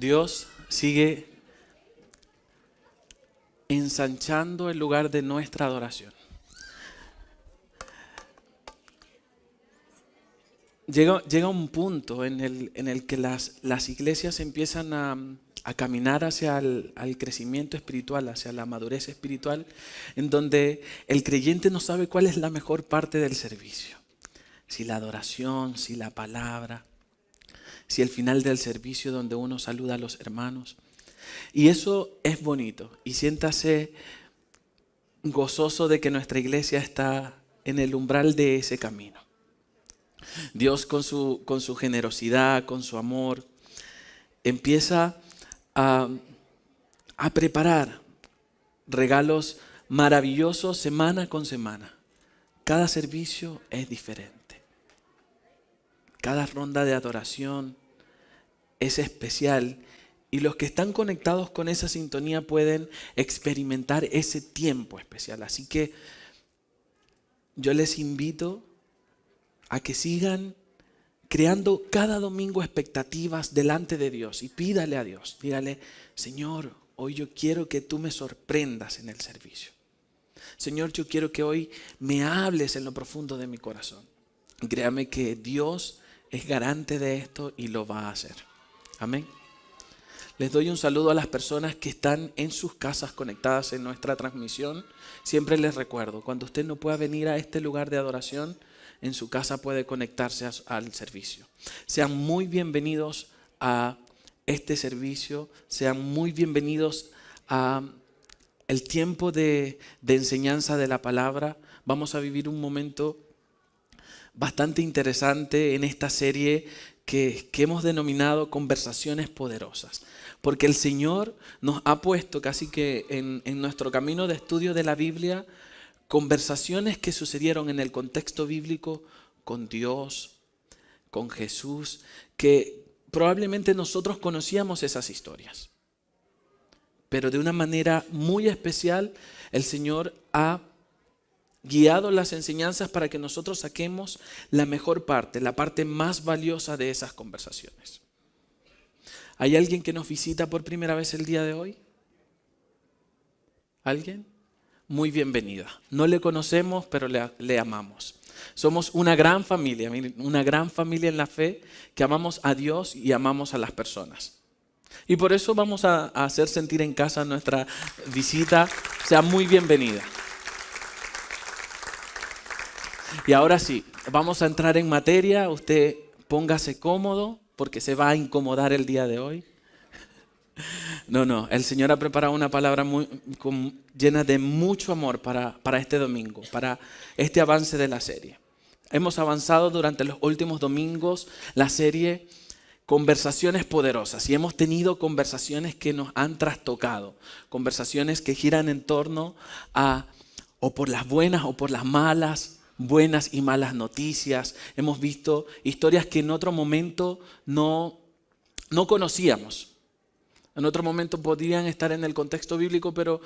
Dios sigue ensanchando el lugar de nuestra adoración. Llega un punto en el que las iglesias empiezan a caminar hacia al crecimiento espiritual, hacia la madurez espiritual, en donde el creyente no sabe cuál es la mejor parte del servicio. Si la adoración, si la palabra, si el final del servicio donde uno saluda a los hermanos. Y eso es bonito. Y siéntase gozoso de que nuestra iglesia está en el umbral de ese camino. Dios con su generosidad, con su amor, empieza a preparar regalos maravillosos semana con semana. Cada servicio es diferente. Cada ronda de adoración es especial y los que están conectados con esa sintonía pueden experimentar ese tiempo especial. Así que yo les invito a que sigan creando cada domingo expectativas delante de Dios y pídale a Dios, dígale: Señor, hoy yo quiero que tú me sorprendas en el servicio. Señor, yo quiero que hoy me hables en lo profundo de mi corazón. Y créame que Dios es garante de esto y lo va a hacer. Amén. Les doy un saludo a las personas que están en sus casas conectadas en nuestra transmisión. Siempre les recuerdo, cuando usted no pueda venir a este lugar de adoración, en su casa puede conectarse al servicio. Sean muy bienvenidos a este servicio, sean muy bienvenidos a el tiempo de enseñanza de la palabra. Vamos a vivir un momento bastante interesante en esta serie que hemos denominado Conversaciones Poderosas. Porque el Señor nos ha puesto casi que en nuestro camino de estudio de la Biblia conversaciones que sucedieron en el contexto bíblico con Dios, con Jesús, que probablemente nosotros conocíamos esas historias. Pero de una manera muy especial el Señor ha guiado las enseñanzas para que nosotros saquemos la mejor parte, la parte más valiosa de esas conversaciones. ¿Hay alguien que nos visita por primera vez el día de hoy? ¿Alguien? Muy bienvenida. No le conocemos, pero le amamos. Somos una gran familia, una gran familia en la fe que amamos a Dios y amamos a las personas. Y por eso vamos a hacer sentir en casa nuestra visita. Sea muy bienvenida. Y ahora sí, vamos a entrar en materia. Usted póngase cómodo porque se va a incomodar el día de hoy. No, el Señor ha preparado una palabra llena de mucho amor para este domingo, para este avance de la serie. Hemos avanzado durante los últimos domingos la serie Conversaciones Poderosas y hemos tenido conversaciones que nos han trastocado, conversaciones que giran en torno a o por las buenas o por las malas, buenas y malas noticias. Hemos visto historias que en otro momento no conocíamos. En otro momento podrían estar en el contexto bíblico, pero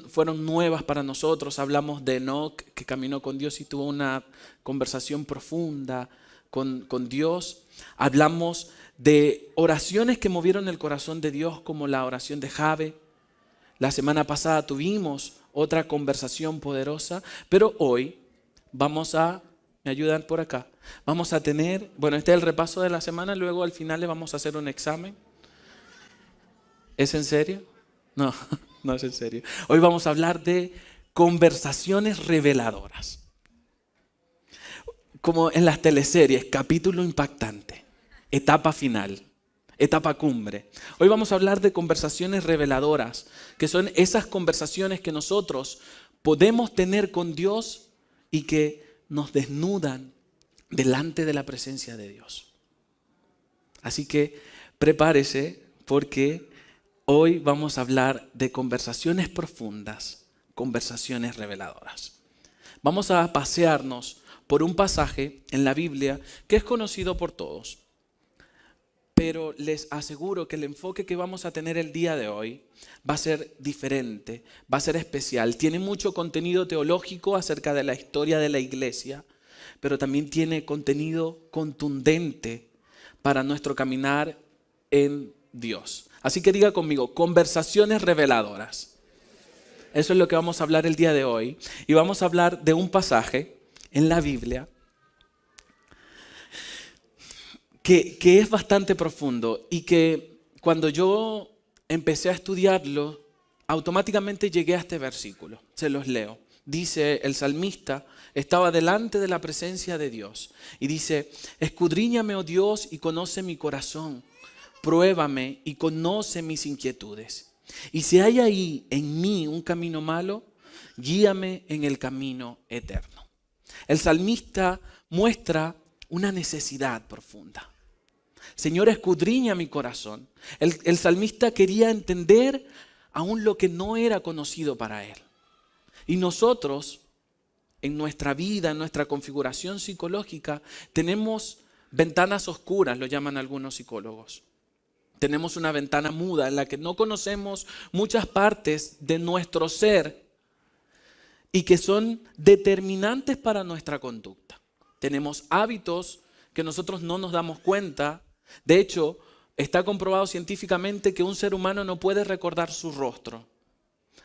fueron nuevas para nosotros. Hablamos de Enoc, que caminó con Dios y tuvo una conversación profunda con Dios. Hablamos de oraciones que movieron el corazón de Dios, como la oración de Jabe. La semana pasada tuvimos otra conversación poderosa, pero hoy ¿me ayudan por acá? Vamos a tener, este es el repaso de la semana, luego al final le vamos a hacer un examen. ¿Es en serio? No, no es en serio. Hoy vamos a hablar de conversaciones reveladoras. Como en las teleseries, capítulo impactante, etapa final, etapa cumbre. Hoy vamos a hablar de conversaciones reveladoras, que son esas conversaciones que nosotros podemos tener con Dios y que nos desnudan delante de la presencia de Dios. Así que prepárese porque hoy vamos a hablar de conversaciones profundas, conversaciones reveladoras. Vamos a pasearnos por un pasaje en la Biblia que es conocido por todos. Pero les aseguro que el enfoque que vamos a tener el día de hoy va a ser diferente, va a ser especial. Tiene mucho contenido teológico acerca de la historia de la iglesia, pero también tiene contenido contundente para nuestro caminar en Dios. Así que diga conmigo, conversaciones reveladoras. Eso es lo que vamos a hablar el día de hoy. Y vamos a hablar de un pasaje en la Biblia que es bastante profundo y que cuando yo empecé a estudiarlo, automáticamente llegué a este versículo. Se los leo. Dice el salmista, estaba delante de la presencia de Dios y dice, escudriñame, oh Dios, y conoce mi corazón. Pruébame y conoce mis inquietudes. Y si hay ahí en mí un camino malo, guíame en el camino eterno. El salmista muestra una necesidad profunda. Señor, escudriña mi corazón. El salmista quería entender aún lo que no era conocido para él. Y nosotros, en nuestra vida, en nuestra configuración psicológica, tenemos ventanas oscuras, lo llaman algunos psicólogos. Tenemos una ventana muda en la que no conocemos muchas partes de nuestro ser y que son determinantes para nuestra conducta. Tenemos hábitos que nosotros no nos damos cuenta. De hecho, está comprobado científicamente que un ser humano no puede recordar su rostro.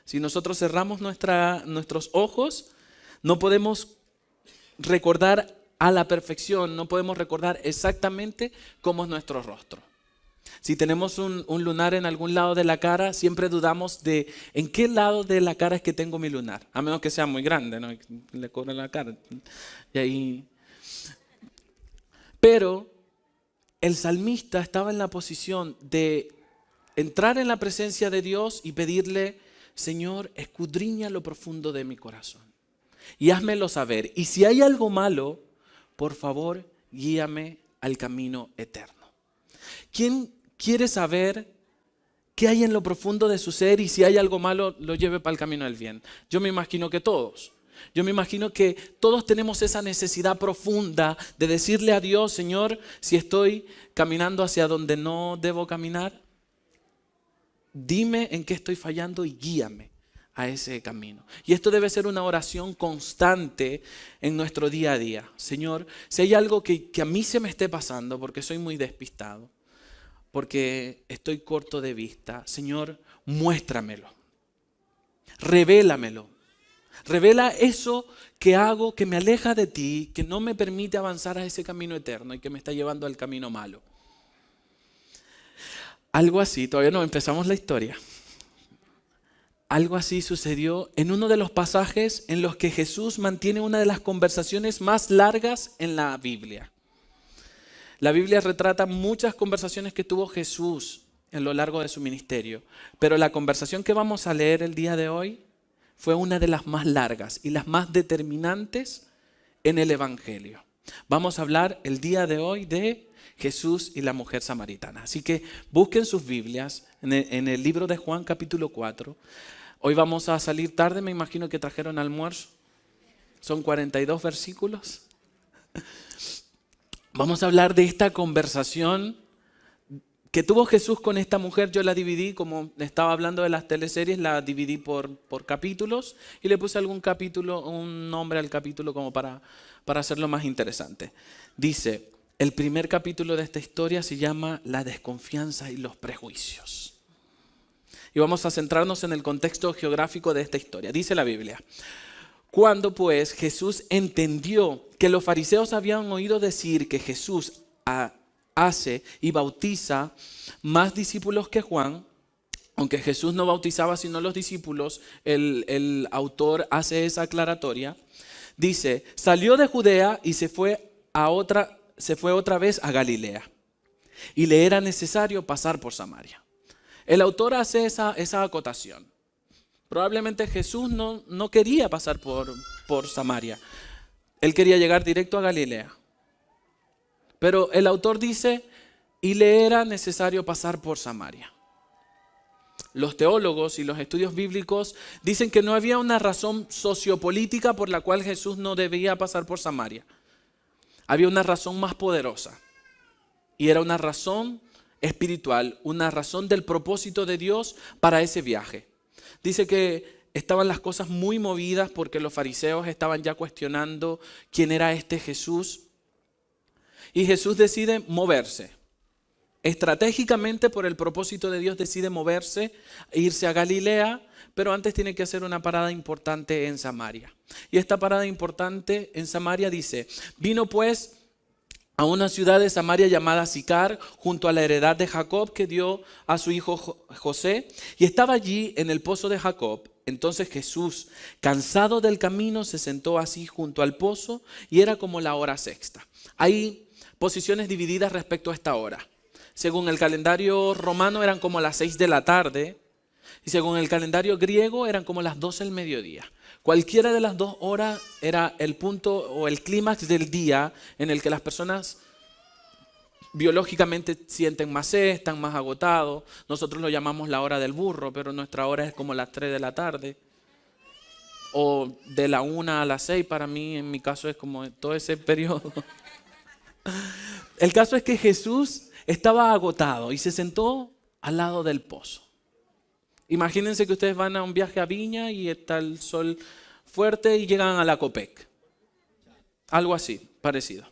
Si nosotros cerramos nuestros ojos, no podemos recordar a la perfección, no podemos recordar exactamente cómo es nuestro rostro. Si tenemos un lunar en algún lado de la cara, siempre dudamos de en qué lado de la cara es que tengo mi lunar, a menos que sea muy grande, ¿no? Le corre la cara. Pero el salmista estaba en la posición de entrar en la presencia de Dios y pedirle, Señor, escudriña lo profundo de mi corazón y házmelo saber. Y si hay algo malo, por favor, guíame al camino eterno. ¿Quién quiere saber qué hay en lo profundo de su ser y si hay algo malo, lo lleve para el camino del bien? Yo me imagino que todos. Yo me imagino que todos tenemos esa necesidad profunda de decirle a Dios, Señor, si estoy caminando hacia donde no debo caminar, dime en qué estoy fallando y guíame a ese camino. Y esto debe ser una oración constante en nuestro día a día. Señor, si hay algo que a mí se me esté pasando porque soy muy despistado, porque estoy corto de vista, Señor, muéstramelo, revélamelo. Revela eso que hago, que me aleja de ti, que no me permite avanzar a ese camino eterno y que me está llevando al camino malo. Algo así, todavía no empezamos la historia. Algo así sucedió en uno de los pasajes en los que Jesús mantiene una de las conversaciones más largas en la Biblia. La Biblia retrata muchas conversaciones que tuvo Jesús a lo largo de su ministerio, pero la conversación que vamos a leer el día de hoy fue una de las más largas y las más determinantes en el Evangelio. Vamos a hablar el día de hoy de Jesús y la mujer samaritana. Así que busquen sus Biblias en el libro de Juan capítulo 4. Hoy vamos a salir tarde, me imagino que trajeron almuerzo. Son 42 versículos. Vamos a hablar de esta conversación que tuvo Jesús con esta mujer. Yo la dividí, como estaba hablando de las teleseries, la dividí por capítulos y le puse algún capítulo, un nombre al capítulo como para hacerlo más interesante. Dice, el primer capítulo de esta historia se llama La desconfianza y los prejuicios. Y vamos a centrarnos en el contexto geográfico de esta historia. Dice la Biblia, cuando pues Jesús entendió que los fariseos habían oído decir que Jesús hace y bautiza más discípulos que Juan, aunque Jesús no bautizaba sino los discípulos, el autor hace esa aclaratoria, dice, salió de Judea y se fue otra vez a Galilea y le era necesario pasar por Samaria. El autor hace esa acotación. Probablemente Jesús no quería pasar por Samaria, él quería llegar directo a Galilea. Pero el autor dice, y le era necesario pasar por Samaria. Los teólogos y los estudios bíblicos dicen que no había una razón sociopolítica por la cual Jesús no debía pasar por Samaria. Había una razón más poderosa. Y era una razón espiritual, una razón del propósito de Dios para ese viaje. Dice que estaban las cosas muy movidas porque los fariseos estaban ya cuestionando quién era este Jesús. Y Jesús decide moverse. Estratégicamente, por el propósito de Dios, decide moverse e irse a Galilea, pero antes tiene que hacer una parada importante en Samaria. Y esta parada importante en Samaria dice: vino pues a una ciudad de Samaria llamada Sicar, junto a la heredad de Jacob que dio a su hijo José, y estaba allí en el pozo de Jacob. Entonces Jesús, cansado del camino, se sentó así junto al pozo, y era como la hora sexta. Hay posiciones divididas respecto a esta hora. Según el calendario romano eran como las 6 de la tarde, y según el calendario griego eran como las 12 del mediodía. Cualquiera de las dos horas era el punto o el clímax del día en el que las personas biológicamente sienten más sed, están más agotados. Nosotros lo llamamos la hora del burro, pero nuestra hora es como las 3 de la tarde. O de la 1 a las 6, para mí, en mi caso, es como todo ese periodo. El caso es que Jesús estaba agotado y se sentó al lado del pozo. Imagínense que ustedes van a un viaje a Viña y está el sol fuerte y llegan a la Copec. Algo así, parecido.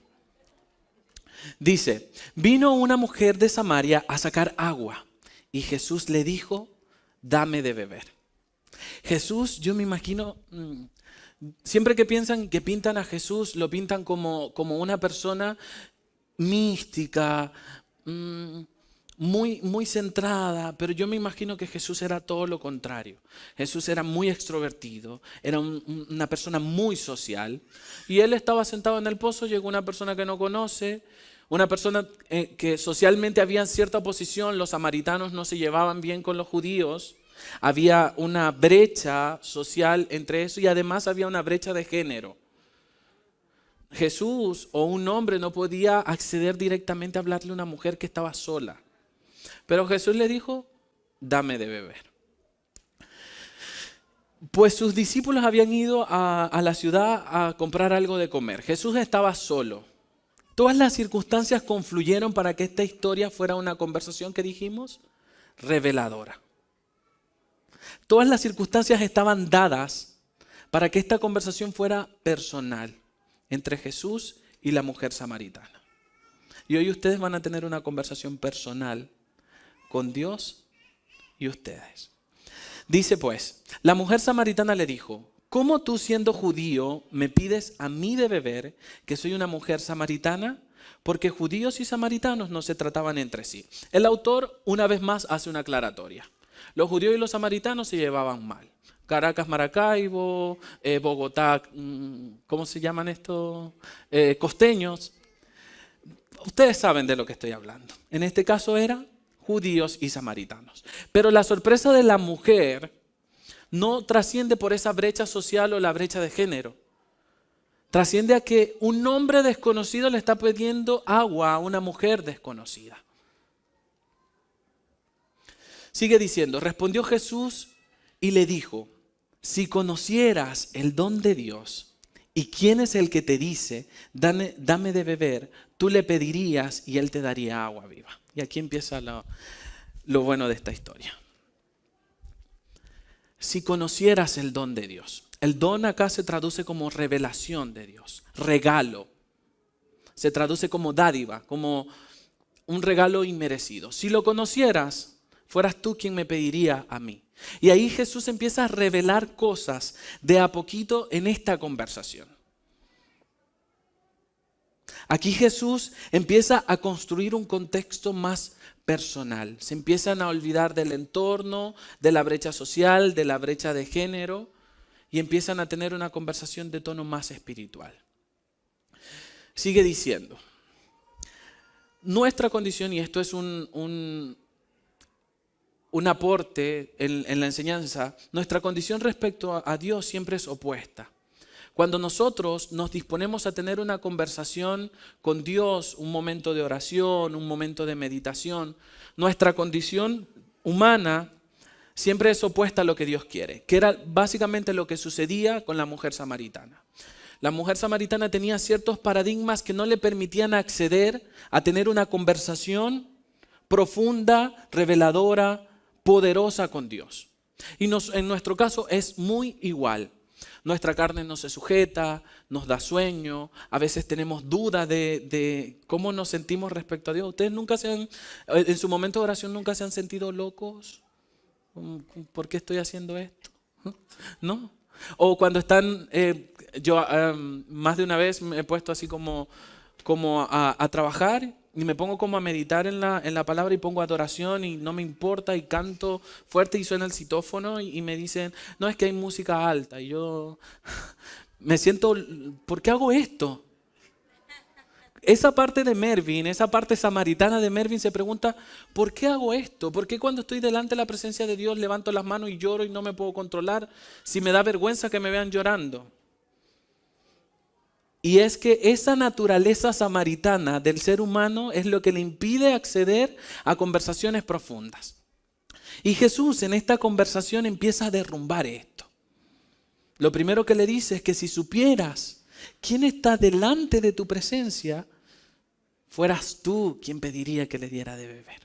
Dice: vino una mujer de Samaria a sacar agua y Jesús le dijo: dame de beber. Jesús, yo me imagino, siempre que piensan que pintan a Jesús, lo pintan como una persona mística, muy centrada, pero yo me imagino que Jesús era todo lo contrario. Jesús era muy extrovertido, era una persona muy social, y él estaba sentado en el pozo. Llegó una persona que no conoce, una persona que socialmente había cierta oposición. Los samaritanos no se llevaban bien con los judíos, había una brecha social entre eso, y además había una brecha de género. Jesús o un hombre no podía acceder directamente a hablarle a una mujer que estaba sola. Pero Jesús le dijo: dame de beber. Pues sus discípulos habían ido a la ciudad a comprar algo de comer. Jesús estaba solo. Todas las circunstancias confluyeron para que esta historia fuera una conversación que dijimos reveladora. Todas las circunstancias estaban dadas para que esta conversación fuera personal entre Jesús y la mujer samaritana. Y hoy ustedes van a tener una conversación personal con Dios y ustedes. Dice pues: la mujer samaritana le dijo: ¿cómo tú, siendo judío, me pides a mí de beber, que soy una mujer samaritana? Porque judíos y samaritanos no se trataban entre sí. El autor una vez más hace una aclaratoria. Los judíos y los samaritanos se llevaban mal. Caracas, Maracaibo, Bogotá, ¿cómo se llaman estos? Costeños. Ustedes saben de lo que estoy hablando. En este caso eran judíos y samaritanos. Pero la sorpresa de la mujer no trasciende por esa brecha social o la brecha de género. Trasciende a que un hombre desconocido le está pidiendo agua a una mujer desconocida. Sigue diciendo: respondió Jesús y le dijo: si conocieras el don de Dios y quién es el que te dice, dame de beber, tú le pedirías y él te daría agua viva. Y aquí empieza lo bueno de esta historia. Si conocieras el don de Dios. El don acá se traduce como revelación de Dios, regalo. Se traduce como dádiva, como un regalo inmerecido. Si lo conocieras, fueras tú quien me pediría a mí. Y ahí Jesús empieza a revelar cosas de a poquito en esta conversación. Aquí Jesús empieza a construir un contexto más personal. Se empiezan a olvidar del entorno, de la brecha social, de la brecha de género, y empiezan a tener una conversación de tono más espiritual. Sigue diciendo: nuestra condición, y esto es un aporte en la enseñanza, nuestra condición respecto a Dios siempre es opuesta. Cuando nosotros nos disponemos a tener una conversación con Dios, un momento de oración, un momento de meditación, nuestra condición humana siempre es opuesta a lo que Dios quiere, que era básicamente lo que sucedía con la mujer samaritana. La mujer samaritana tenía ciertos paradigmas que no le permitían acceder a tener una conversación profunda, reveladora, poderosa con Dios. Y en nuestro caso es muy igual. Nuestra carne no se sujeta, nos da sueño, a veces tenemos dudas de cómo nos sentimos respecto a Dios. ¿Ustedes en su momento de oración nunca se han sentido locos? ¿Por qué estoy haciendo esto? ¿No? O cuando están, más de una vez me he puesto así como a trabajar y me pongo como a meditar en la palabra y pongo adoración y no me importa y canto fuerte y suena el citófono y me dicen, no, es que hay música alta. Y yo me siento, ¿por qué hago esto? Esa parte de Mervyn, esa parte samaritana de Mervyn se pregunta, ¿por qué hago esto? ¿Por qué cuando estoy delante de la presencia de Dios levanto las manos y lloro y no me puedo controlar? Si me da vergüenza que me vean llorando. Y es que esa naturaleza samaritana del ser humano es lo que le impide acceder a conversaciones profundas. Y Jesús en esta conversación empieza a derrumbar esto. Lo primero que le dice es que si supieras quién está delante de tu presencia, fueras tú quien pediría que le diera de beber.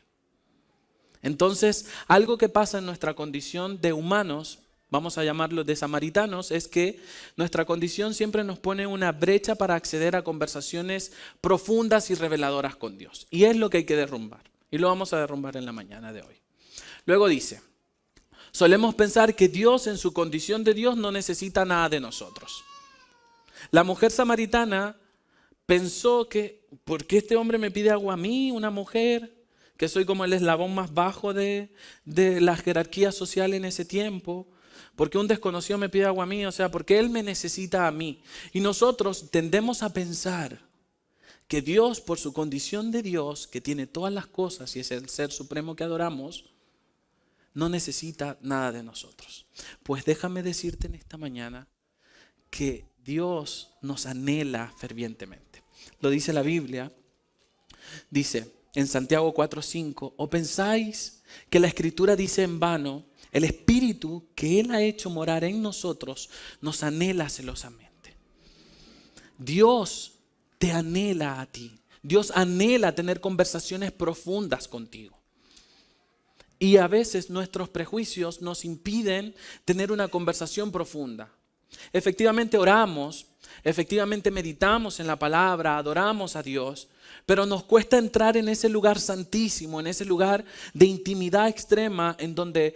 Entonces, algo que pasa en nuestra condición de humanos, vamos a llamarlo de samaritanos, es que nuestra condición siempre nos pone una brecha para acceder a conversaciones profundas y reveladoras con Dios. Y es lo que hay que derrumbar. Y lo vamos a derrumbar en la mañana de hoy. Luego dice, solemos pensar que Dios en su condición de Dios no necesita nada de nosotros. La mujer samaritana pensó que, ¿por qué este hombre me pide agua a mí, una mujer? Que soy como el eslabón más bajo de la jerarquía social en ese tiempo. ¿Por qué un desconocido me pide agua a mí? O sea, ¿por qué él me necesita a mí? Y nosotros tendemos a pensar que Dios, por su condición de Dios, que tiene todas las cosas y es el ser supremo que adoramos, no necesita nada de nosotros. Pues déjame decirte en esta mañana que Dios nos anhela fervientemente. Lo dice la Biblia, dice en Santiago 4:5, ¿o pensáis que la Escritura dice en vano, el Espíritu que Él ha hecho morar en nosotros nos anhela celosamente? Dios te anhela a ti. Dios anhela tener conversaciones profundas contigo. Y a veces nuestros prejuicios nos impiden tener una conversación profunda. Efectivamente oramos, efectivamente meditamos en la palabra, adoramos a Dios, pero nos cuesta entrar en ese lugar santísimo, en ese lugar de intimidad extrema en donde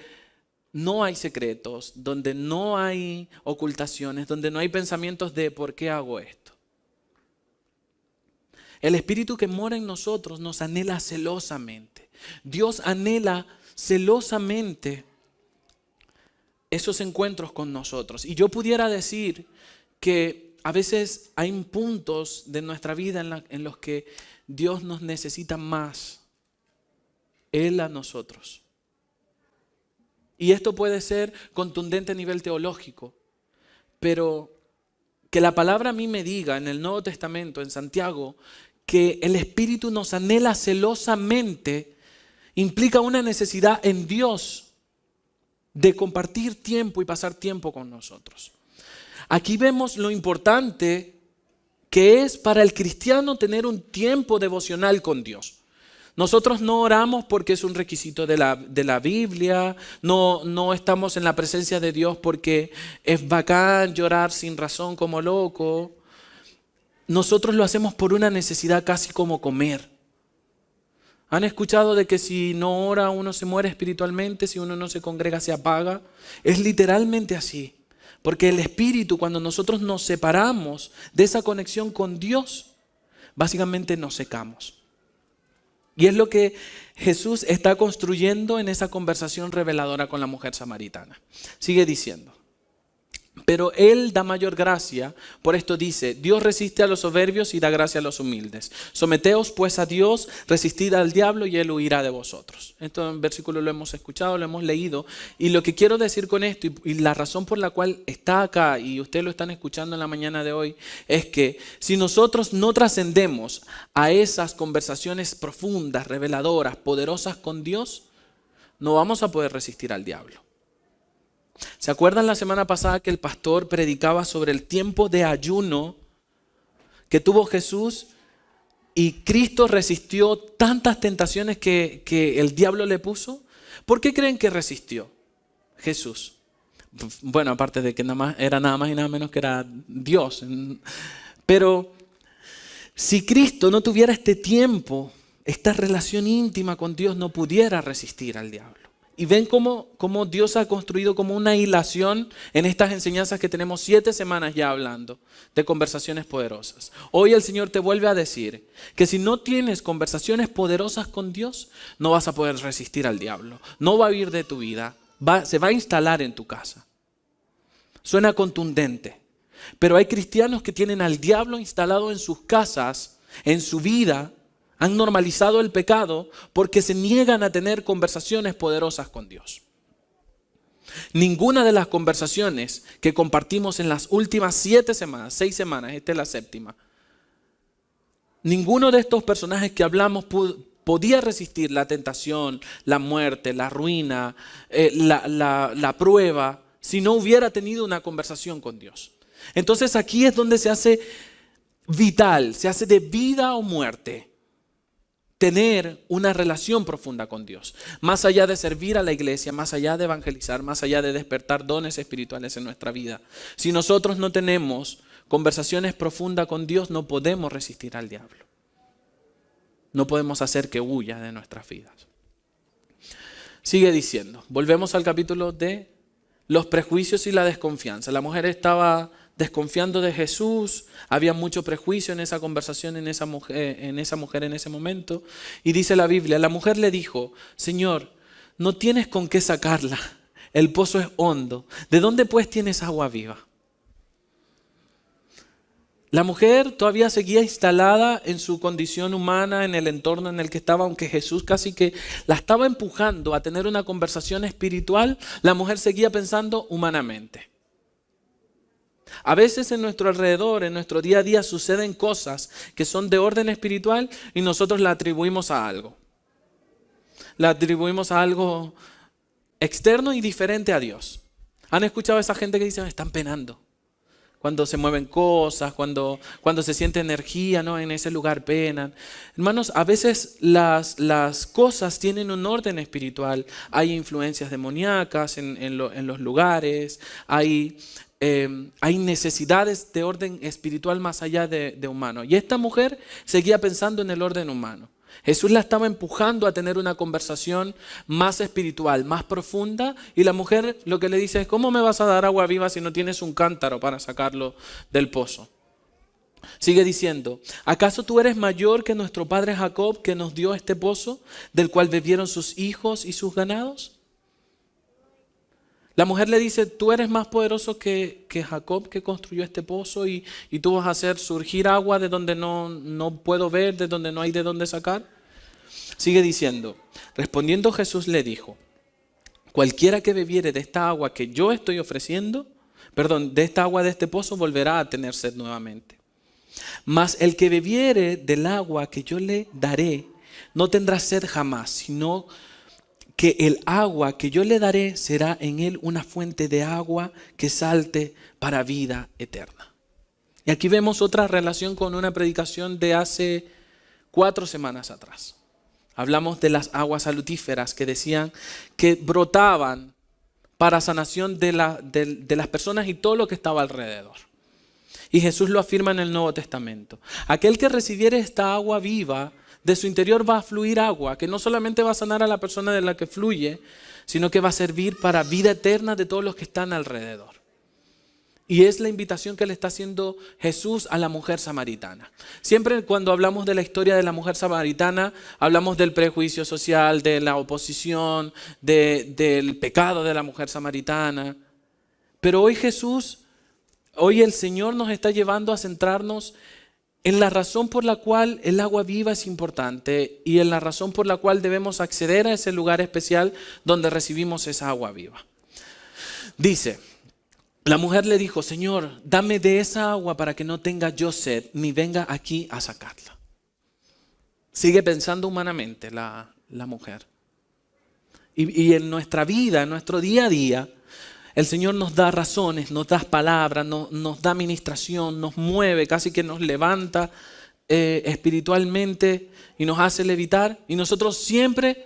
no hay secretos, donde no hay ocultaciones, donde no hay pensamientos de ¿por qué hago esto? El Espíritu que mora en nosotros nos anhela celosamente. Dios anhela celosamente esos encuentros con nosotros. Y yo pudiera decir que a veces hay puntos de nuestra vida en los que Dios nos necesita más, Él a nosotros. Y esto puede ser contundente a nivel teológico, pero que la palabra a mí me diga en el Nuevo Testamento, en Santiago, que el Espíritu nos anhela celosamente, implica una necesidad en Dios de compartir tiempo y pasar tiempo con nosotros. Aquí vemos lo importante que es para el cristiano tener un tiempo devocional con Dios. Nosotros no oramos porque es un requisito de la Biblia, no estamos en la presencia de Dios porque es bacán llorar sin razón como loco. Nosotros lo hacemos por una necesidad casi como comer. ¿Han escuchado de que si no ora uno se muere espiritualmente, si uno no se congrega se apaga? Es literalmente así. Porque el Espíritu, cuando nosotros nos separamos de esa conexión con Dios, básicamente nos secamos. Y es lo que Jesús está construyendo en esa conversación reveladora con la mujer samaritana. Sigue diciendo. Pero Él da mayor gracia, por esto dice, Dios resiste a los soberbios y da gracia a los humildes. Someteos pues a Dios, resistid al diablo y Él huirá de vosotros. Esto en versículo lo hemos escuchado, lo hemos leído. Y lo que quiero decir con esto y la razón por la cual está acá y ustedes lo están escuchando en la mañana de hoy, es que si nosotros no trascendemos a esas conversaciones profundas, reveladoras, poderosas con Dios, no vamos a poder resistir al diablo. ¿Se acuerdan la semana pasada que el pastor predicaba sobre el tiempo de ayuno que tuvo Jesús y Cristo resistió tantas tentaciones que el diablo le puso? ¿Por qué creen que resistió Jesús? Bueno, aparte de que era nada más y nada menos que era Dios. Pero si Cristo no tuviera este tiempo, esta relación íntima con Dios, no pudiera resistir al diablo. Y ven cómo Dios ha construido como una hilación en estas enseñanzas que tenemos 7 semanas ya hablando de conversaciones poderosas. Hoy el Señor te vuelve a decir que si no tienes conversaciones poderosas con Dios, no vas a poder resistir al diablo. No va a huir de tu vida, se va a instalar en tu casa. Suena contundente, pero hay cristianos que tienen al diablo instalado en sus casas, en su vida. Han normalizado el pecado porque se niegan a tener conversaciones poderosas con Dios. Ninguna de las conversaciones que compartimos en las últimas 6 semanas, esta es la 7ª, ninguno de estos personajes que hablamos podía resistir la tentación, la muerte, la ruina, la prueba, si no hubiera tenido una conversación con Dios. Entonces aquí es donde se hace vital, se hace de vida o muerte tener una relación profunda con Dios. Más allá de servir a la iglesia, más allá de evangelizar, más allá de despertar dones espirituales en nuestra vida. Si nosotros no tenemos conversaciones profundas con Dios, no podemos resistir al diablo. No podemos hacer que huya de nuestras vidas. Sigue diciendo, volvemos al capítulo de los prejuicios y la desconfianza. La mujer estaba desconfiando de Jesús, había mucho prejuicio en esa conversación en esa mujer en ese momento. Y dice la Biblia, la mujer le dijo, Señor, no tienes con qué sacarla, el pozo es hondo, ¿de dónde pues tienes agua viva? La mujer todavía seguía instalada en su condición humana, en el entorno en el que estaba, aunque Jesús casi que la estaba empujando a tener una conversación espiritual, la mujer seguía pensando humanamente. A veces en nuestro alrededor, en nuestro día a día, suceden cosas que son de orden espiritual y nosotros la atribuimos a algo. La atribuimos a algo externo y diferente a Dios. ¿Han escuchado a esa gente que dice, están penando? Cuando se mueven cosas, cuando se siente energía, ¿no? En ese lugar penan. Hermanos, a veces las cosas tienen un orden espiritual. Hay influencias demoníacas en los lugares, hay necesidades de orden espiritual más allá de humano. Y esta mujer seguía pensando en el orden humano. Jesús la estaba empujando a tener una conversación más espiritual, más profunda, y la mujer lo que le dice es, ¿cómo me vas a dar agua viva si no tienes un cántaro para sacarlo del pozo? Sigue diciendo, ¿acaso tú eres mayor que nuestro padre Jacob, que nos dio este pozo, del cual bebieron sus hijos y sus ganados? La mujer le dice, tú eres más poderoso que Jacob, que construyó este pozo, y tú vas a hacer surgir agua de donde no puedo ver, de donde no hay de dónde sacar. Sigue diciendo, respondiendo Jesús le dijo, cualquiera que bebiere de esta agua que yo estoy ofreciendo, de esta agua de este pozo volverá a tener sed nuevamente. Mas el que bebiere del agua que yo le daré, no tendrá sed jamás, sino que el agua que yo le daré será en él una fuente de agua que salte para vida eterna. Y aquí vemos otra relación con una predicación de hace 4 semanas atrás. Hablamos de las aguas salutíferas que decían que brotaban para sanación de las personas y todo lo que estaba alrededor. Y Jesús lo afirma en el Nuevo Testamento. Aquel que recibiere esta agua viva, de su interior va a fluir agua, que no solamente va a sanar a la persona de la que fluye, sino que va a servir para vida eterna de todos los que están alrededor. Y es la invitación que le está haciendo Jesús a la mujer samaritana. Siempre cuando hablamos de la historia de la mujer samaritana, hablamos del prejuicio social, de la oposición, del pecado de la mujer samaritana. Pero hoy el Señor nos está llevando a centrarnos en la razón por la cual el agua viva es importante y en la razón por la cual debemos acceder a ese lugar especial donde recibimos esa agua viva. Dice, la mujer le dijo, Señor, dame de esa agua para que no tenga yo sed, ni venga aquí a sacarla. Sigue pensando humanamente la mujer. Y en nuestra vida, en nuestro día a día, el Señor nos da razones, nos da palabras, nos da ministración, nos mueve, casi que nos levanta espiritualmente y nos hace levitar. Y nosotros siempre,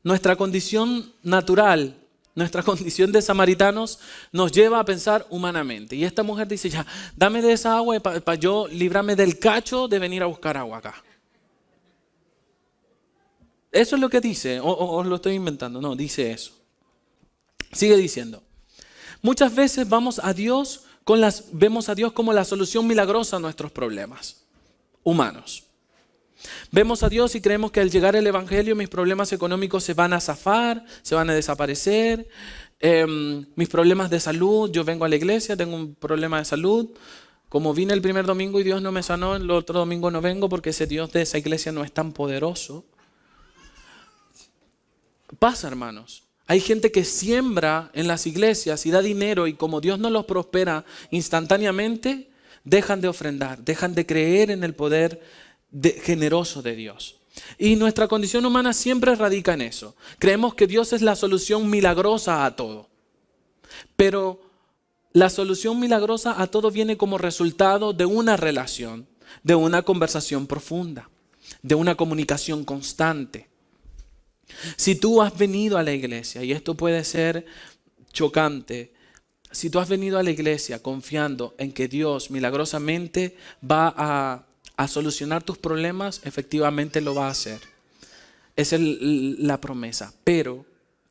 nuestra condición natural Nuestra condición de samaritanos nos lleva a pensar humanamente. Y esta mujer dice, ya, dame de esa agua para yo librarme del cacho de venir a buscar agua acá. Eso es lo que dice, o lo estoy inventando, no, dice eso. Sigue diciendo, muchas veces vemos a Dios como la solución milagrosa a nuestros problemas humanos. Vemos a Dios y creemos que al llegar el Evangelio mis problemas económicos se van a zafar, se van a desaparecer. Mis problemas de salud, yo vengo a la iglesia, tengo un problema de salud. Como vine el primer domingo y Dios no me sanó, el otro domingo no vengo porque ese Dios de esa iglesia no es tan poderoso. Pasa, hermanos. Hay gente que siembra en las iglesias y da dinero y como Dios no los prospera instantáneamente, dejan de ofrendar, dejan de creer en el poder generoso de Dios. Y nuestra condición humana siempre radica en eso. Creemos que Dios es la solución milagrosa a todo. Pero la solución milagrosa a todo viene como resultado de una relación, de una conversación profunda, de una comunicación constante. Si tú has venido a la iglesia, y esto puede ser chocante, si tú has venido a la iglesia confiando en que Dios milagrosamente va a solucionar tus problemas, efectivamente lo va a hacer. Esa es la promesa. Pero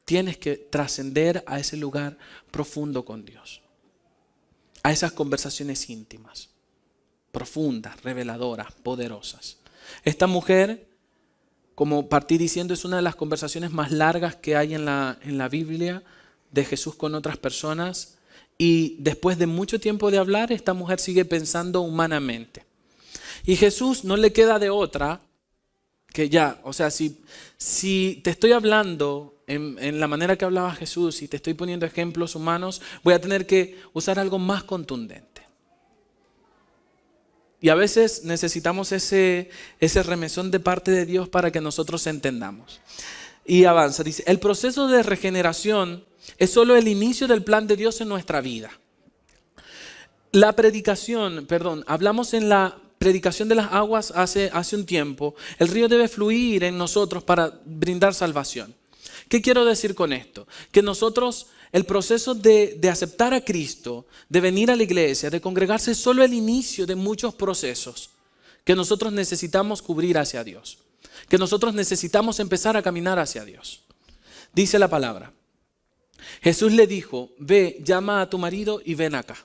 tienes que trascender a ese lugar profundo con Dios. A esas conversaciones íntimas, profundas, reveladoras, poderosas. Esta mujer, como partí diciendo, es una de las conversaciones más largas que hay en la Biblia de Jesús con otras personas. Y después de mucho tiempo de hablar, esta mujer sigue pensando humanamente. Y Jesús no le queda de otra que ya, o sea, si te estoy hablando en la manera que hablaba Jesús y te estoy poniendo ejemplos humanos, voy a tener que usar algo más contundente. Y a veces necesitamos ese remesón de parte de Dios para que nosotros entendamos. Y avanza, dice, el proceso de regeneración es solo el inicio del plan de Dios en nuestra vida. Hablamos en la predicación de las aguas hace un tiempo. El río debe fluir en nosotros para brindar salvación. ¿Qué quiero decir con esto? Que nosotros, el proceso de aceptar a Cristo, de venir a la iglesia, de congregarse, es solo el inicio de muchos procesos que nosotros necesitamos cubrir hacia Dios. Que nosotros necesitamos empezar a caminar hacia Dios. Dice la palabra. Jesús le dijo, ve, llama a tu marido y ven acá.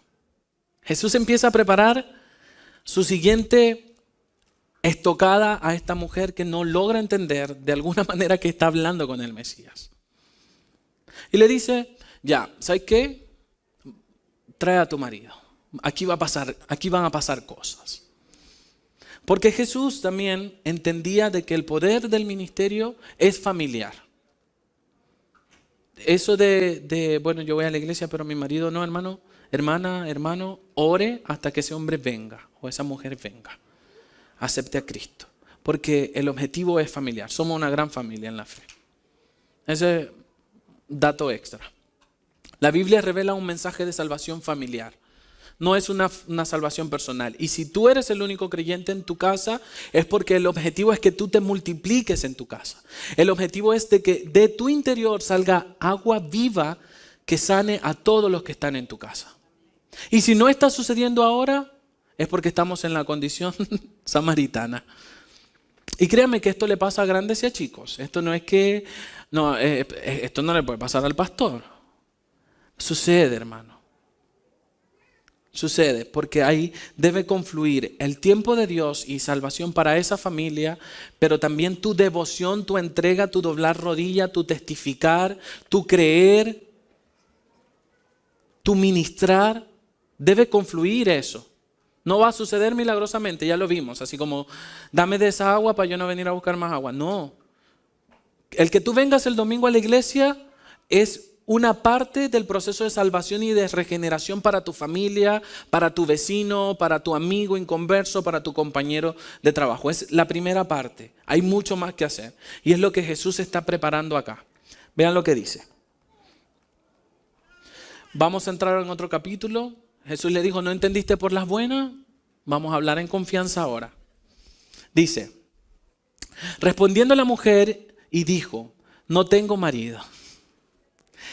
Jesús empieza a preparar su siguiente estocada a esta mujer que no logra entender de alguna manera que está hablando con el Mesías. Y le dice, ya, ¿sabes qué? Trae a tu marido. Aquí van a pasar cosas. Porque Jesús también entendía de que el poder del ministerio es familiar. Eso bueno, yo voy a la iglesia, pero mi marido no, hermano. Hermano, ore hasta que ese hombre venga o esa mujer venga. Acepte a Cristo. Porque el objetivo es familiar. Somos una gran familia en la fe. Ese dato extra. La Biblia revela un mensaje de salvación familiar. No es una salvación personal. Y si tú eres el único creyente en tu casa, es porque el objetivo es que tú te multipliques en tu casa. El objetivo es de que de tu interior salga agua viva que sane a todos los que están en tu casa. Y si no está sucediendo ahora, es porque estamos en la condición samaritana. Y créanme que esto le pasa a grandes y a chicos. Esto no le puede pasar al pastor. Sucede, hermano. Sucede porque ahí debe confluir el tiempo de Dios y salvación para esa familia, pero también tu devoción, tu entrega, tu doblar rodilla, tu testificar, tu creer, tu ministrar. Debe confluir eso. No va a suceder milagrosamente, ya lo vimos, así como dame de esa agua para yo no venir a buscar más agua. No. El que tú vengas el domingo a la iglesia es una parte del proceso de salvación y de regeneración para tu familia, para tu vecino, para tu amigo inconverso, para tu compañero de trabajo. Es la primera parte. Hay mucho más que hacer. Y es lo que Jesús está preparando acá. Vean lo que dice. Vamos a entrar en otro capítulo. Jesús le dijo, ¿no entendiste por las buenas? Vamos a hablar en confianza ahora. Dice, respondiendo la mujer y dijo, no tengo marido.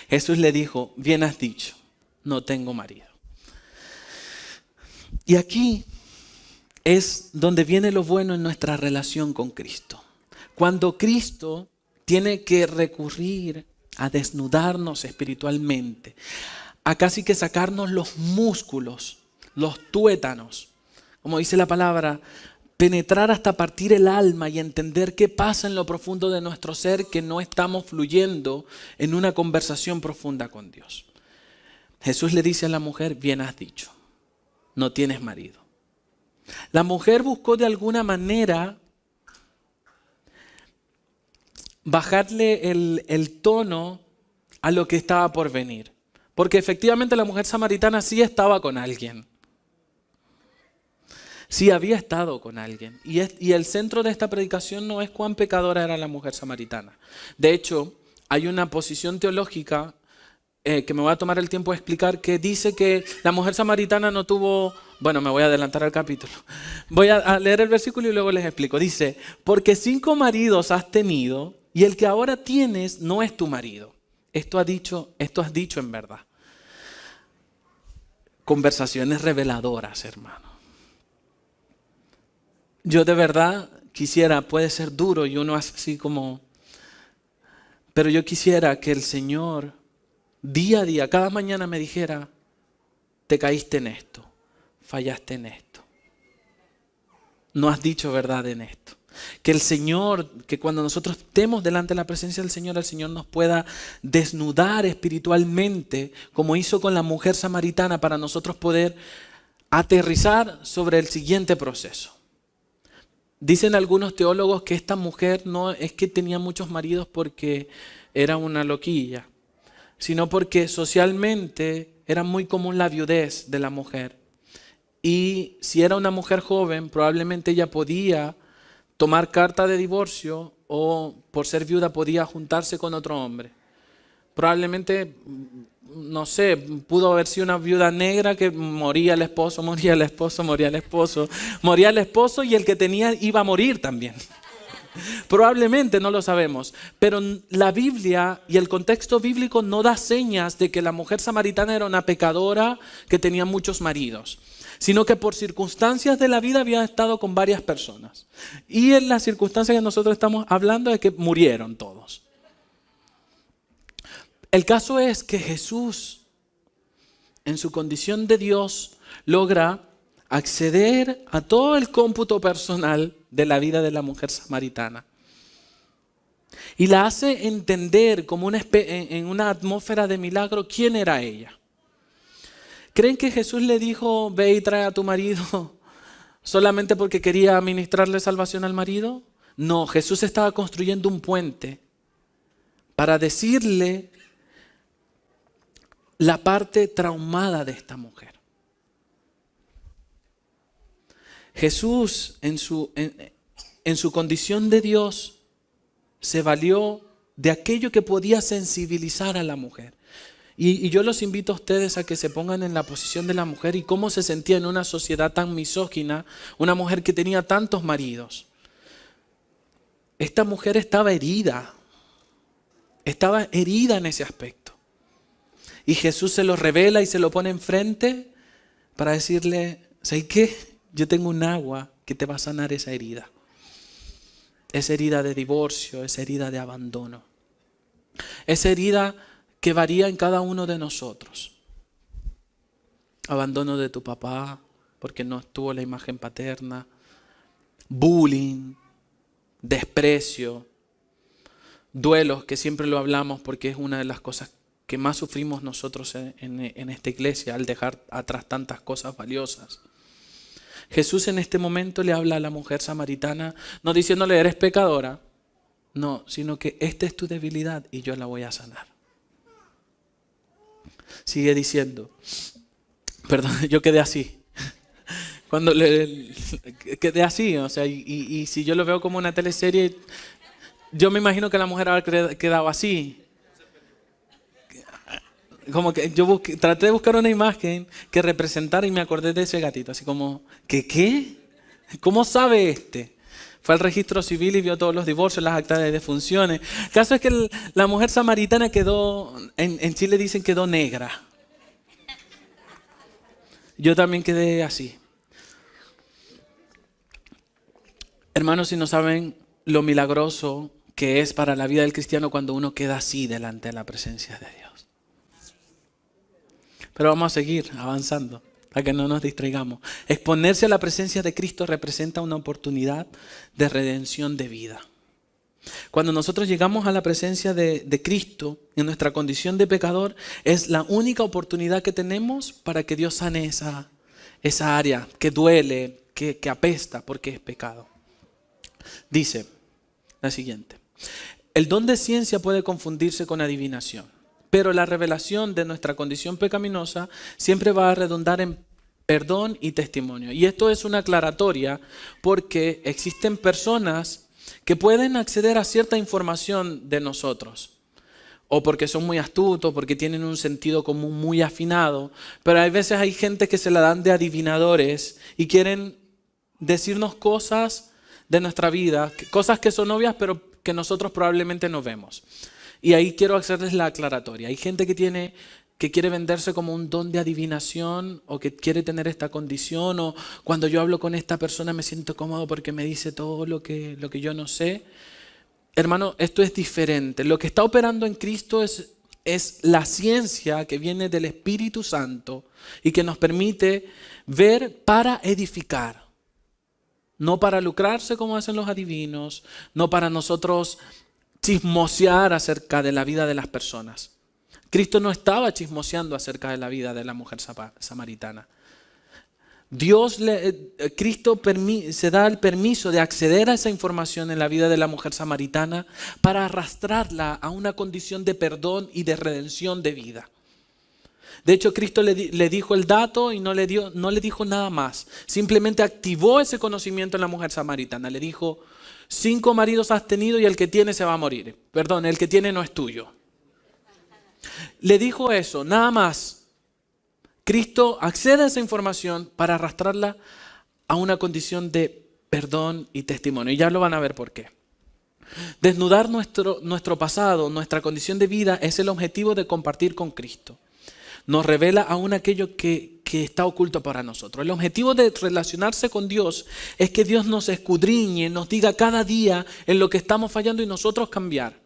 Jesús le dijo, bien has dicho, no tengo marido. Y aquí es donde viene lo bueno en nuestra relación con Cristo. Cuando Cristo tiene que recurrir a desnudarnos espiritualmente, a casi que sacarnos los músculos, los tuétanos, como dice la palabra, penetrar hasta partir el alma y entender qué pasa en lo profundo de nuestro ser, que no estamos fluyendo en una conversación profunda con Dios. Jesús le dice a la mujer, bien has dicho, no tienes marido. La mujer buscó de alguna manera bajarle el tono a lo que estaba por venir. Porque efectivamente la mujer samaritana sí estaba con alguien. Sí había estado con alguien. Y el centro de esta predicación no es cuán pecadora era la mujer samaritana. De hecho, hay una posición teológica que me voy a tomar el tiempo de explicar, que dice que la mujer samaritana no tuvo... Bueno, me voy a adelantar al capítulo. Voy a leer el versículo y luego les explico. Dice, porque 5 maridos has tenido y el que ahora tienes no es tu marido. Esto has dicho en verdad. Conversaciones reveladoras, hermano. Yo de verdad quisiera, puede ser duro y uno hace así como... Pero yo quisiera que el Señor día a día, cada mañana me dijera, te caíste en esto, fallaste en esto, no has dicho verdad en esto. Que el Señor, que cuando nosotros estemos delante de la presencia del Señor, el Señor nos pueda desnudar espiritualmente, como hizo con la mujer samaritana, para nosotros poder aterrizar sobre el siguiente proceso. Dicen algunos teólogos que esta mujer no es que tenía muchos maridos porque era una loquilla, sino porque socialmente era muy común la viudez de la mujer. Y si era una mujer joven, probablemente ella podía tomar carta de divorcio o por ser viuda podía juntarse con otro hombre. Probablemente, no sé, pudo haber sido una viuda negra que moría el esposo, moría el esposo, moría el esposo, moría el esposo y el que tenía iba a morir también. Probablemente, no lo sabemos, pero la Biblia y el contexto bíblico no da señas de que la mujer samaritana era una pecadora que tenía muchos maridos, sino que por circunstancias de la vida había estado con varias personas. Y en las circunstancias que nosotros estamos hablando es que murieron todos. El caso es que Jesús, en su condición de Dios, logra acceder a todo el cómputo personal de la vida de la mujer samaritana. Y la hace entender como en una atmósfera de milagro quién era ella. ¿Creen que Jesús le dijo, ve y trae a tu marido solamente porque quería ministrarle salvación al marido? No, Jesús estaba construyendo un puente para decirle la parte traumada de esta mujer. Jesús, en su condición de Dios, se valió de aquello que podía sensibilizar a la mujer. Y yo los invito a ustedes a que se pongan en la posición de la mujer y cómo se sentía en una sociedad tan misógina, una mujer que tenía tantos maridos. Esta mujer estaba herida en ese aspecto. Y Jesús se lo revela y se lo pone enfrente para decirle, ¿sabes qué? Yo tengo un agua que te va a sanar esa herida. Esa herida de divorcio, esa herida de abandono. Esa herida que varía en cada uno de nosotros. Abandono de tu papá porque no estuvo la imagen paterna. Bullying, desprecio, duelos, que siempre lo hablamos porque es una de las cosas que más sufrimos nosotros en esta iglesia al dejar atrás tantas cosas valiosas. Jesús en este momento le habla a la mujer samaritana, no diciéndole eres pecadora, no, sino que esta es tu debilidad y yo la voy a sanar. Sigue diciendo, perdón, yo quedé así. Cuando quedé así, o sea, y si yo lo veo como una teleserie, yo me imagino que la mujer habrá quedado así. Como que yo traté de buscar una imagen que representara y me acordé de ese gatito, así como, ¿qué? ¿Cómo sabe este? Fue al registro civil y vio todos los divorcios, las actas de defunciones. El caso es que la mujer samaritana quedó, en Chile dicen quedó negra. Yo también quedé así. Hermanos, si no saben lo milagroso que es para la vida del cristiano cuando uno queda así delante de la presencia de Dios. Pero vamos a seguir avanzando para que no nos distraigamos. Exponerse a la presencia de Cristo representa una oportunidad de redención de vida. Cuando nosotros llegamos a la presencia de Cristo en nuestra condición de pecador, es la única oportunidad que tenemos para que Dios sane esa área que duele, que apesta porque es pecado. Dice la siguiente: el don de ciencia puede confundirse con adivinación, pero la revelación de nuestra condición pecaminosa siempre va a redundar en perdón y testimonio. Y esto es una aclaratoria porque existen personas que pueden acceder a cierta información de nosotros, o porque son muy astutos, porque tienen un sentido común muy afinado, pero hay veces hay gente que se la dan de adivinadores y quieren decirnos cosas de nuestra vida, cosas que son obvias pero que nosotros probablemente no vemos. Y ahí quiero hacerles la aclaratoria. Hay gente que quiere venderse como un don de adivinación, o que quiere tener esta condición, o cuando yo hablo con esta persona me siento cómodo porque me dice todo lo que yo no sé. Hermano, esto es diferente. Lo que está operando en Cristo es la ciencia que viene del Espíritu Santo y que nos permite ver para edificar. No para lucrarse como hacen los adivinos, no para nosotros chismosear acerca de la vida de las personas. Cristo no estaba chismoseando acerca de la vida de la mujer samaritana. Cristo se da el permiso de acceder a esa información en la vida de la mujer samaritana para arrastrarla a una condición de perdón y de redención de vida. De hecho, Cristo le dijo el dato y no le dijo nada más. Simplemente activó ese conocimiento en la mujer samaritana. Le dijo: 5 maridos has tenido y el que tiene se va a morir. Perdón, el que tiene no es tuyo. Le dijo eso, nada más. Cristo accede a esa información para arrastrarla a una condición de perdón y testimonio. Y ya lo van a ver por qué. Desnudar nuestro pasado, nuestra condición de vida, es el objetivo de compartir con Cristo. Nos revela aún aquello que está oculto para nosotros. El objetivo de relacionarse con Dios es que Dios nos escudriñe, nos diga cada día en lo que estamos fallando y nosotros cambiar.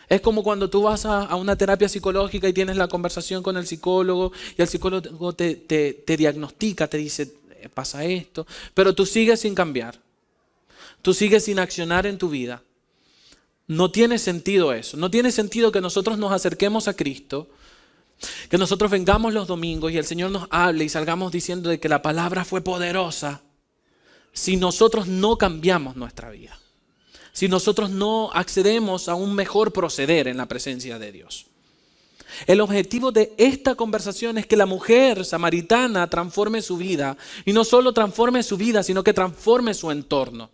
Es como cuando tú vas a una terapia psicológica y tienes la conversación con el psicólogo y el psicólogo te diagnostica, te dice: pasa esto, pero tú sigues sin cambiar. Tú sigues sin accionar en tu vida. No tiene sentido eso. No tiene sentido que nosotros nos acerquemos a Cristo, que nosotros vengamos los domingos y el Señor nos hable y salgamos diciendo de que la palabra fue poderosa, si nosotros no cambiamos nuestra vida, si nosotros no accedemos a un mejor proceder en la presencia de Dios. El objetivo de esta conversación es que la mujer samaritana transforme su vida, y no solo transforme su vida, sino que transforme su entorno.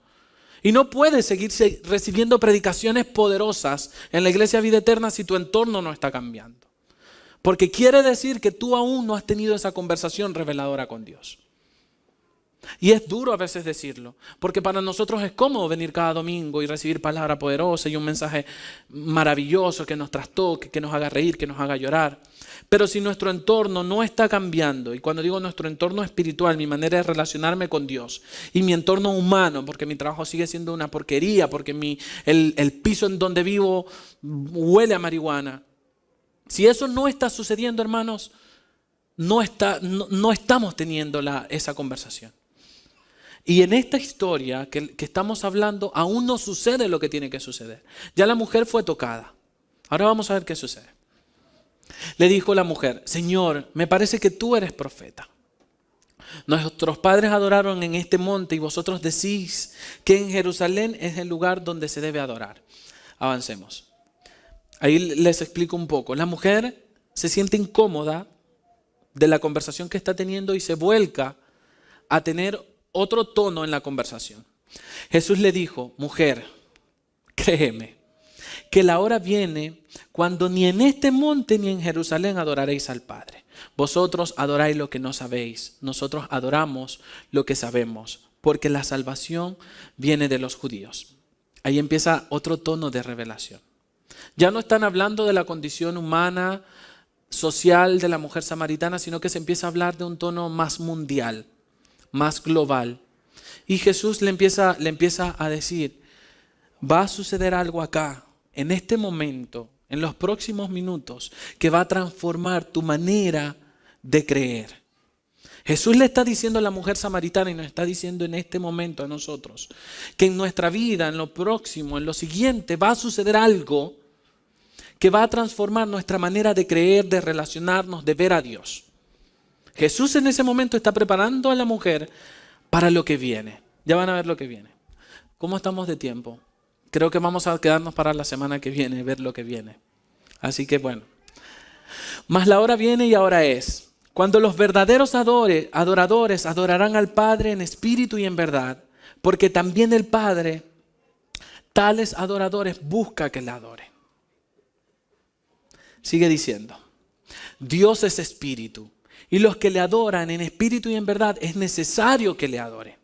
Y no puedes seguir recibiendo predicaciones poderosas en la Iglesia Vida Eterna si tu entorno no está cambiando. Porque quiere decir que tú aún no has tenido esa conversación reveladora con Dios. Y es duro a veces decirlo, porque para nosotros es cómodo venir cada domingo y recibir palabra poderosa y un mensaje maravilloso que nos trastoque, que nos haga reír, que nos haga llorar. Pero si nuestro entorno no está cambiando, y cuando digo nuestro entorno espiritual, mi manera de relacionarme con Dios, y mi entorno humano, porque mi trabajo sigue siendo una porquería, porque el piso en donde vivo huele a marihuana. Si eso no está sucediendo, hermanos, no estamos teniendo esa conversación. Y en esta historia que estamos hablando, aún no sucede lo que tiene que suceder. Ya la mujer fue tocada. Ahora vamos a ver qué sucede. Le dijo la mujer: Señor, me parece que tú eres profeta. Nuestros padres adoraron en este monte y vosotros decís que en Jerusalén es el lugar donde se debe adorar. Avancemos. Ahí les explico un poco. La mujer se siente incómoda de la conversación que está teniendo y se vuelca a tener otro tono en la conversación. Jesús le dijo: mujer, créeme, que la hora viene cuando ni en este monte ni en Jerusalén adoraréis al Padre. Vosotros adoráis lo que no sabéis, nosotros adoramos lo que sabemos, porque la salvación viene de los judíos. Ahí empieza otro tono de revelación. Ya no están hablando de la condición humana, social de la mujer samaritana, sino que se empieza a hablar de un tono más mundial, más global. Y Jesús le empieza a decir, va a suceder algo acá, en este momento, en los próximos minutos, que va a transformar tu manera de creer. Jesús le está diciendo a la mujer samaritana y nos está diciendo en este momento a nosotros que en nuestra vida, en lo próximo, en lo siguiente, va a suceder algo que va a transformar nuestra manera de creer, de relacionarnos, de ver a Dios. Jesús en ese momento está preparando a la mujer para lo que viene. Ya van a ver lo que viene. ¿Cómo estamos de tiempo? Creo que vamos a quedarnos para la semana que viene, ver lo que viene. Así que bueno. Mas la hora viene y ahora es, cuando los verdaderos adoradores adorarán al Padre en espíritu y en verdad, porque también el Padre, tales adoradores, busca que le adoren. Sigue diciendo, Dios es espíritu, y los que le adoran en espíritu y en verdad es necesario que le adoren.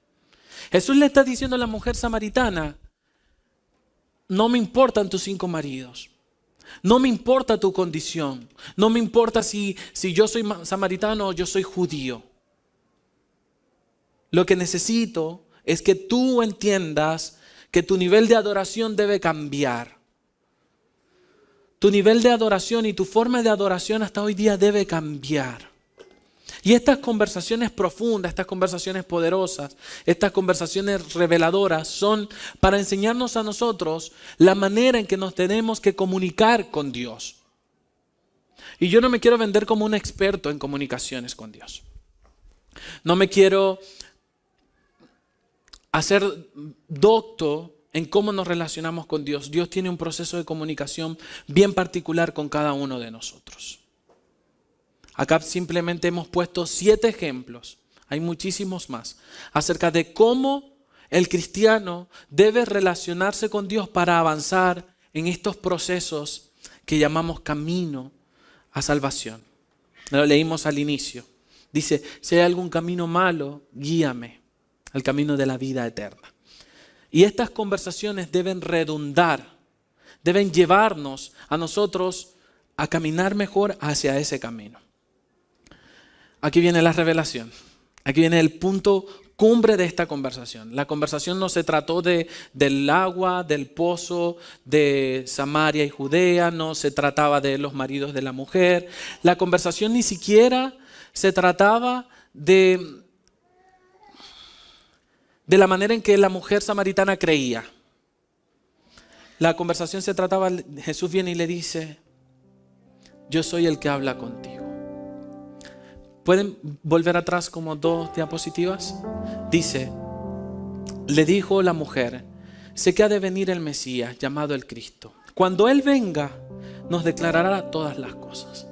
Jesús le está diciendo a la mujer samaritana, no me importan tus 5 maridos. No me importa tu condición. No me importa si yo soy samaritano o yo soy judío. Lo que necesito es que tú entiendas que tu nivel de adoración debe cambiar. Tu nivel de adoración y tu forma de adoración hasta hoy día debe cambiar. Y estas conversaciones profundas, estas conversaciones poderosas, estas conversaciones reveladoras son para enseñarnos a nosotros la manera en que nos tenemos que comunicar con Dios. Y yo no me quiero vender como un experto en comunicaciones con Dios. No me quiero hacer docto en cómo nos relacionamos con Dios. Dios tiene un proceso de comunicación bien particular con cada uno de nosotros. Acá simplemente hemos puesto 7 ejemplos, hay muchísimos más, acerca de cómo el cristiano debe relacionarse con Dios para avanzar en estos procesos que llamamos camino a salvación. Lo leímos al inicio. Dice, si hay algún camino malo, guíame al camino de la vida eterna. Y estas conversaciones deben redundar, deben llevarnos a nosotros a caminar mejor hacia ese camino. Aquí viene la revelación. Aquí viene el punto cumbre de esta conversación. La conversación no se trató del agua, del pozo de Samaria y Judea, no se trataba de los maridos de la mujer. La conversación ni siquiera se trataba de la manera en que la mujer samaritana creía. La conversación se trataba, Jesús viene y le dice, yo soy el que habla contigo. ¿Pueden volver atrás como 2 diapositivas? Dice, le dijo la mujer, sé que ha de venir el Mesías, llamado el Cristo. Cuando Él venga, nos declarará todas las cosas.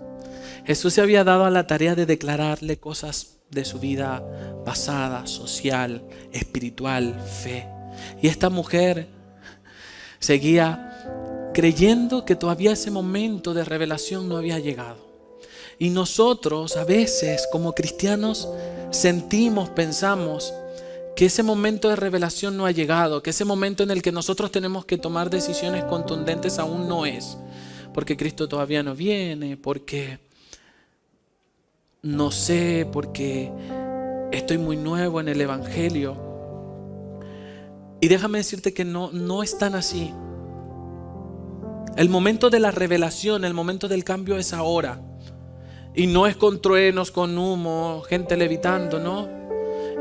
Jesús se había dado a la tarea de declararle cosas de su vida pasada, social, espiritual, fe. Y esta mujer seguía creyendo que todavía ese momento de revelación no había llegado. Y nosotros a veces como cristianos sentimos, pensamos que ese momento de revelación no ha llegado, que ese momento en el que nosotros tenemos que tomar decisiones contundentes aún no es, porque Cristo todavía no viene, porque no sé, porque estoy muy nuevo en el Evangelio. Y déjame decirte que no es tan así. El momento de la revelación, el momento del cambio es ahora. Y no es con truenos, con humo, gente levitando, no.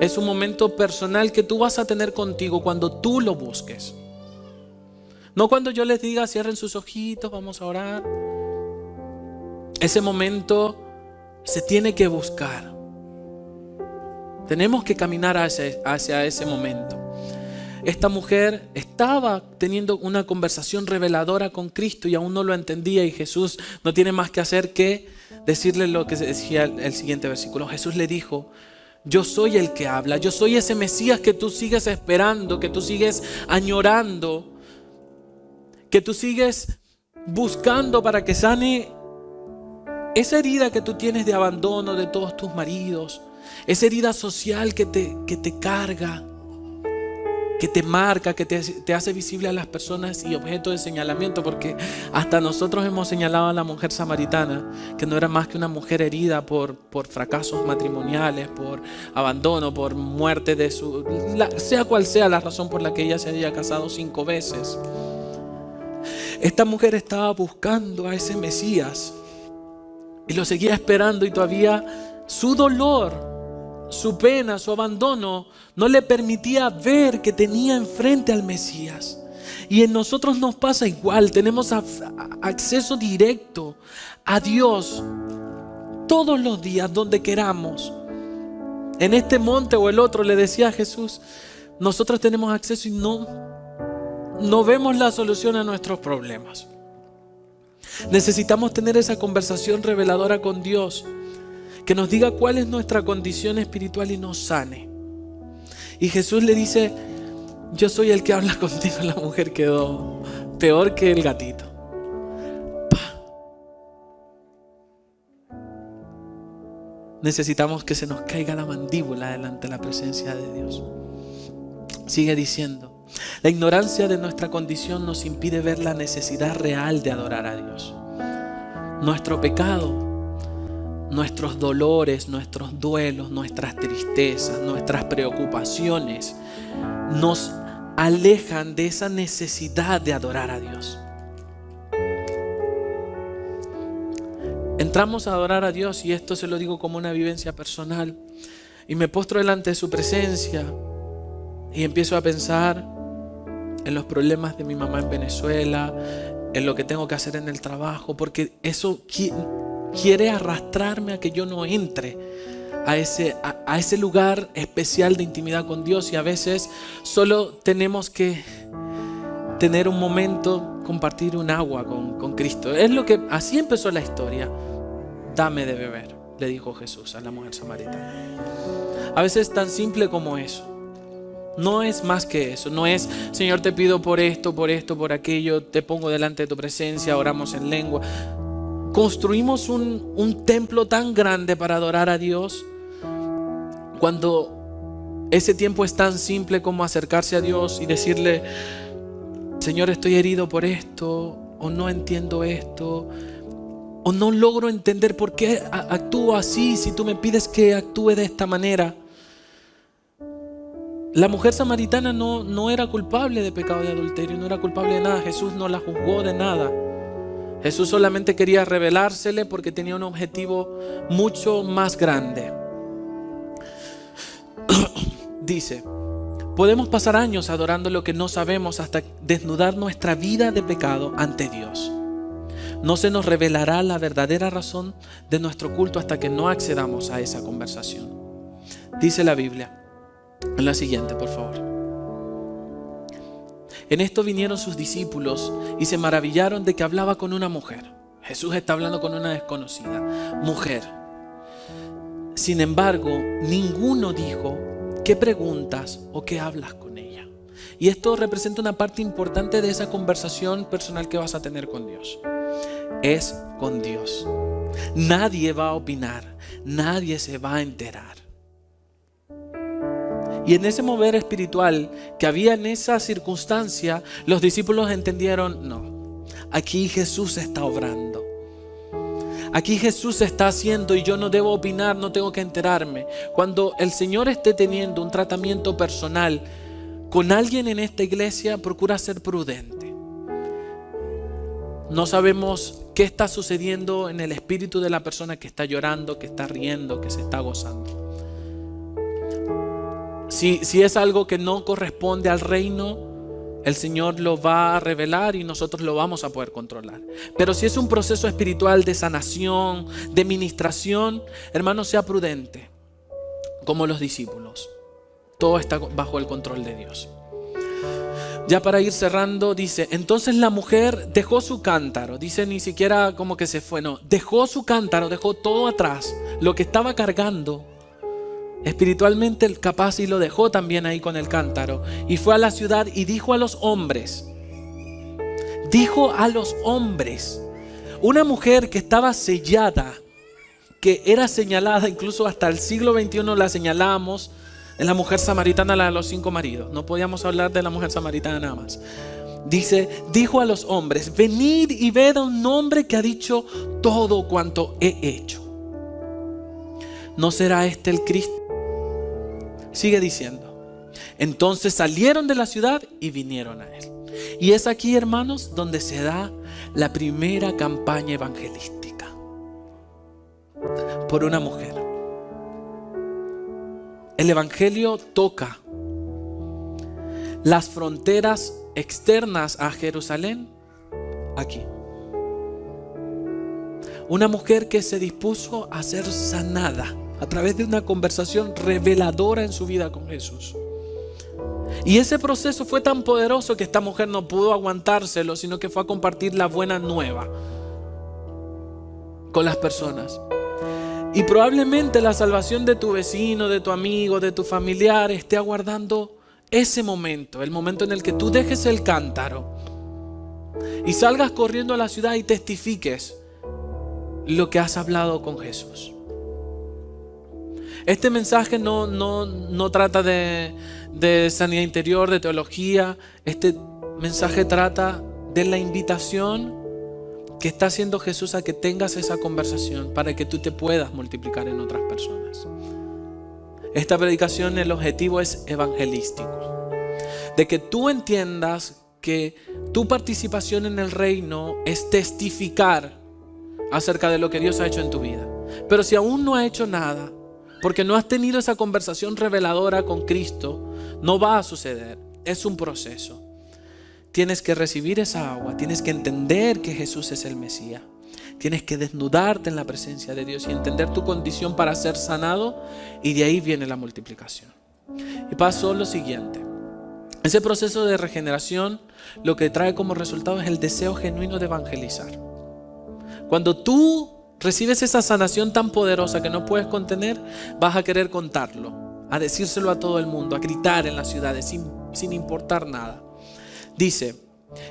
Es un momento personal que tú vas a tener contigo cuando tú lo busques. No cuando yo les diga cierren sus ojitos, vamos a orar. Ese momento se tiene que buscar. Tenemos que caminar hacia ese momento. Esta mujer estaba teniendo una conversación reveladora con Cristo y aún no lo entendía, y Jesús no tiene más que hacer que decirle lo que decía el siguiente versículo. Jesús le dijo, yo soy el que habla, yo soy ese Mesías que tú sigues esperando, que tú sigues añorando, que tú sigues buscando para que sane esa herida que tú tienes de abandono de todos tus maridos, esa herida social que te carga. que te marca, que te hace visible a las personas y objeto de señalamiento, porque hasta nosotros hemos señalado a la mujer samaritana, que no era más que una mujer herida por fracasos matrimoniales, por abandono, por muerte de sea cual sea la razón por la que ella se había casado 5 veces. Esta mujer estaba buscando a ese Mesías y lo seguía esperando, y todavía su dolor, su pena, su abandono no le permitía ver que tenía enfrente al Mesías. Y en nosotros nos pasa igual. Tenemos acceso directo a Dios todos los días, donde queramos. En este monte o el otro, le decía a Jesús, nosotros tenemos acceso y no vemos la solución a nuestros problemas. Necesitamos tener esa conversación reveladora con Dios, que nos diga cuál es nuestra condición espiritual y nos sane. Y Jesús le dice, yo soy el que habla contigo. La mujer quedó peor que el gatito. Necesitamos que se nos caiga la mandíbula delante de la presencia de Dios. Sigue diciendo, la ignorancia de nuestra condición nos impide ver la necesidad real de adorar a Dios. Nuestro pecado, nuestros dolores, nuestros duelos, nuestras tristezas, nuestras preocupaciones nos alejan de esa necesidad de adorar a Dios. Entramos a adorar a Dios, y esto se lo digo como una vivencia personal, y me postro delante de su presencia y empiezo a pensar en los problemas de mi mamá en Venezuela, en lo que tengo que hacer en el trabajo, porque eso quiere arrastrarme a que yo no entre a ese lugar especial de intimidad con Dios. Y a veces solo tenemos que tener un momento, compartir un agua con Cristo. Así empezó la historia. Dame de beber, le dijo Jesús a la mujer samaritana. A veces es tan simple como eso. No es más que eso. No es, Señor, te pido por esto, por aquello, te pongo delante de tu presencia, oramos en lengua. Construimos un templo tan grande para adorar a Dios, cuando ese tiempo es tan simple como acercarse a Dios y decirle, Señor, estoy herido por esto, o no entiendo esto, o no logro entender por qué actúo así si tú me pides que actúe de esta manera. La mujer samaritana no era culpable de pecado de adulterio, no era culpable de nada. Jesús no la juzgó de nada. Jesús solamente quería revelársele porque tenía un objetivo mucho más grande. Dice, podemos pasar años adorando lo que no sabemos hasta desnudar nuestra vida de pecado ante Dios. No se nos revelará la verdadera razón de nuestro culto hasta que no accedamos a esa conversación. Dice la Biblia, en la siguiente, por favor. En esto vinieron sus discípulos y se maravillaron de que hablaba con una mujer. Jesús está hablando con una desconocida mujer. Sin embargo, ninguno dijo, ¿qué preguntas o qué hablas con ella? Y esto representa una parte importante de esa conversación personal que vas a tener con Dios. Es con Dios. Nadie va a opinar, nadie se va a enterar. Y en ese mover espiritual que había en esa circunstancia, los discípulos entendieron, no, aquí Jesús está obrando. Aquí Jesús está haciendo y yo no debo opinar, no tengo que enterarme. Cuando el Señor esté teniendo un tratamiento personal con alguien en esta iglesia, procura ser prudente. No sabemos qué está sucediendo en el espíritu de la persona que está llorando, que está riendo, que se está gozando. Si es algo que no corresponde al reino, el Señor lo va a revelar y nosotros lo vamos a poder controlar. Pero si es un proceso espiritual de sanación, de ministración, hermano, sea prudente, como los discípulos. Todo está bajo el control de Dios. Ya para ir cerrando, dice, entonces la mujer dejó su cántaro. Dice, ni siquiera como que se fue, no. Dejó su cántaro, dejó todo atrás. Lo que estaba cargando espiritualmente, capaz, y lo dejó también ahí con el cántaro. Y fue a la ciudad y dijo a los hombres. Dijo a los hombres. Una mujer que estaba sellada, que era señalada, incluso hasta el siglo XXI la señalamos Es la mujer samaritana, la de los 5 maridos. No podíamos hablar de la mujer samaritana nada más. Dice, dijo a los hombres: venid y ved a un hombre que ha dicho todo cuanto he hecho. ¿No será este el Cristo? Sigue diciendo. Entonces salieron de la ciudad y vinieron a él. Y es aquí, hermanos, donde se da la primera campaña evangelística. Por una mujer. El evangelio toca las fronteras externas a Jerusalén aquí. Una mujer que se dispuso a ser sanada a través de una conversación reveladora en su vida con Jesús. Y ese proceso fue tan poderoso que esta mujer no pudo aguantárselo, sino que fue a compartir la buena nueva con las personas. Y probablemente la salvación de tu vecino, de tu amigo, de tu familiar esté aguardando ese momento, el momento en el que tú dejes el cántaro y salgas corriendo a la ciudad y testifiques lo que has hablado con Jesús. Este mensaje no trata de sanidad interior, de teología. Este mensaje trata de la invitación que está haciendo Jesús a que tengas esa conversación para que tú te puedas multiplicar en otras personas. Esta predicación, el objetivo es evangelístico, de que tú entiendas que tu participación en el reino es testificar acerca de lo que Dios ha hecho en tu vida. Pero si aún no ha hecho nada, porque no has tenido esa conversación reveladora con Cristo, no va a suceder. Es un proceso. Tienes que recibir esa agua, tienes que entender que Jesús es el Mesías. Tienes que desnudarte en la presencia de Dios y entender tu condición para ser sanado, y de ahí viene la multiplicación. Y pasó lo siguiente. Ese proceso de regeneración lo que trae como resultado es el deseo genuino de evangelizar. Cuando tú recibes esa sanación tan poderosa que no puedes contener, vas a querer contarlo, a decírselo a todo el mundo, a gritar en las ciudades sin importar nada. Dice,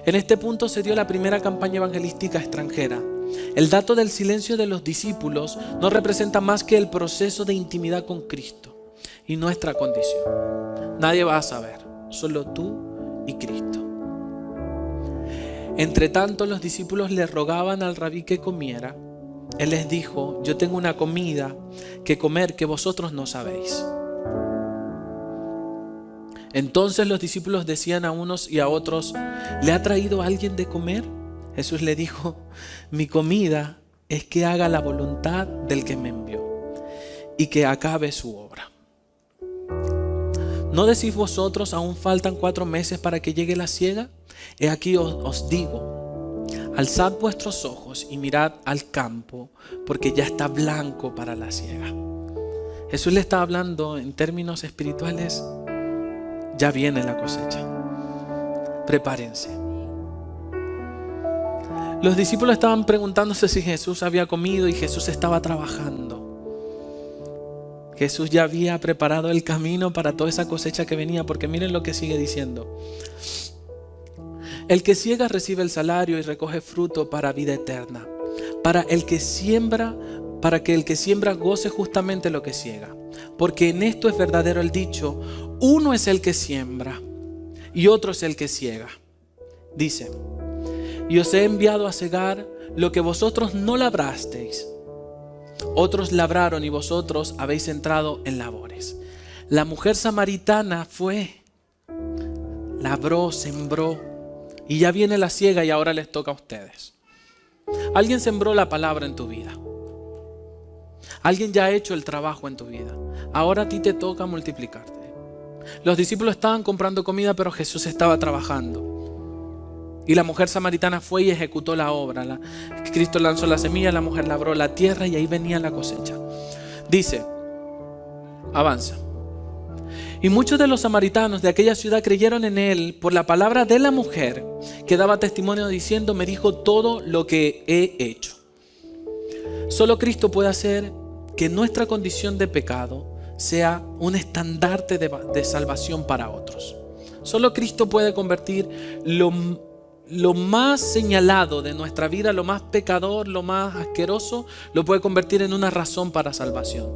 en este punto se dio la primera campaña evangelística extranjera. El dato del silencio de los discípulos no representa más que el proceso de intimidad con Cristo y nuestra condición. Nadie va a saber, solo tú y Cristo. Entre tanto, los discípulos le rogaban al rabí que comiera. Él les dijo: yo tengo una comida que comer que vosotros no sabéis. Entonces los discípulos decían a unos y a otros: ¿le ha traído alguien de comer? Jesús le dijo: mi comida es que haga la voluntad del que me envió y que acabe su obra. ¿No decís vosotros: aún faltan 4 meses para que llegue la siega? He aquí os digo: alzad vuestros ojos y mirad al campo, porque ya está blanco para la siega. Jesús le está hablando en términos espirituales. Ya viene la cosecha. Prepárense. Los discípulos estaban preguntándose si Jesús había comido, y Jesús estaba trabajando. Jesús ya había preparado el camino para toda esa cosecha que venía, porque miren lo que sigue diciendo. El que siega recibe el salario y recoge fruto para vida eterna, para que el que siembra goce justamente lo que siega. Porque en esto es verdadero el dicho: uno es el que siembra y otro es el que siega. Dice: y os he enviado a segar lo que vosotros no labrasteis. Otros labraron y vosotros habéis entrado en labores. La mujer samaritana fue, labró, sembró, y ya viene la siega y ahora les toca a ustedes. Alguien sembró la palabra en tu vida. Alguien ya ha hecho el trabajo en tu vida. Ahora a ti te toca multiplicarte. Los discípulos estaban comprando comida, pero Jesús estaba trabajando. Y la mujer samaritana fue y ejecutó la obra. Cristo lanzó la semilla, la mujer labró la tierra y ahí venía la cosecha. Dice, avanza. Y muchos de los samaritanos de aquella ciudad creyeron en él por la palabra de la mujer, que daba testimonio diciendo: me dijo todo lo que he hecho. Solo Cristo puede hacer que nuestra condición de pecado sea un estandarte de salvación para otros. Solo Cristo puede convertir lo más señalado de nuestra vida, lo más pecador, lo más asqueroso, lo puede convertir en una razón para salvación.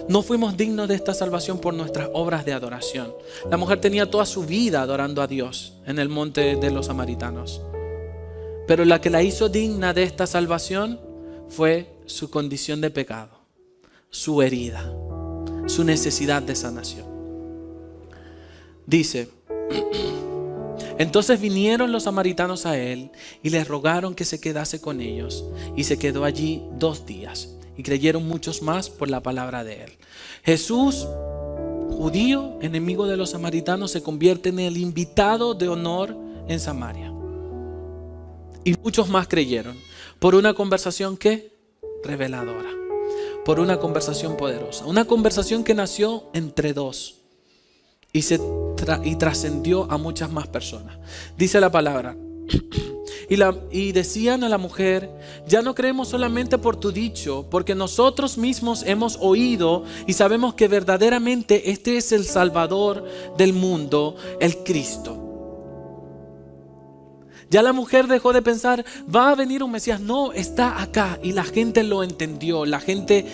No fuimos dignos de esta salvación por nuestras obras de adoración. La mujer tenía toda su vida adorando a Dios en el monte de los samaritanos. Pero la que la hizo digna de esta salvación fue su condición de pecado, su herida, su necesidad de sanación. Dice: entonces vinieron los samaritanos a él y le rogaron que se quedase con ellos, y se quedó allí 2 días, y creyeron muchos más por la palabra de él. Jesús, judío, enemigo de los samaritanos, se convierte en el invitado de honor en Samaria. Y muchos más creyeron por una conversación que reveladora, por una conversación poderosa, una conversación que nació entre dos y trascendió a muchas más personas. Dice la palabra: y decían a la mujer: ya no creemos solamente por tu dicho, porque nosotros mismos hemos oído y sabemos que verdaderamente este es el Salvador del mundo, el Cristo. Ya la mujer dejó de pensar: va a venir un Mesías. No, está acá. Y la gente lo entendió, la gente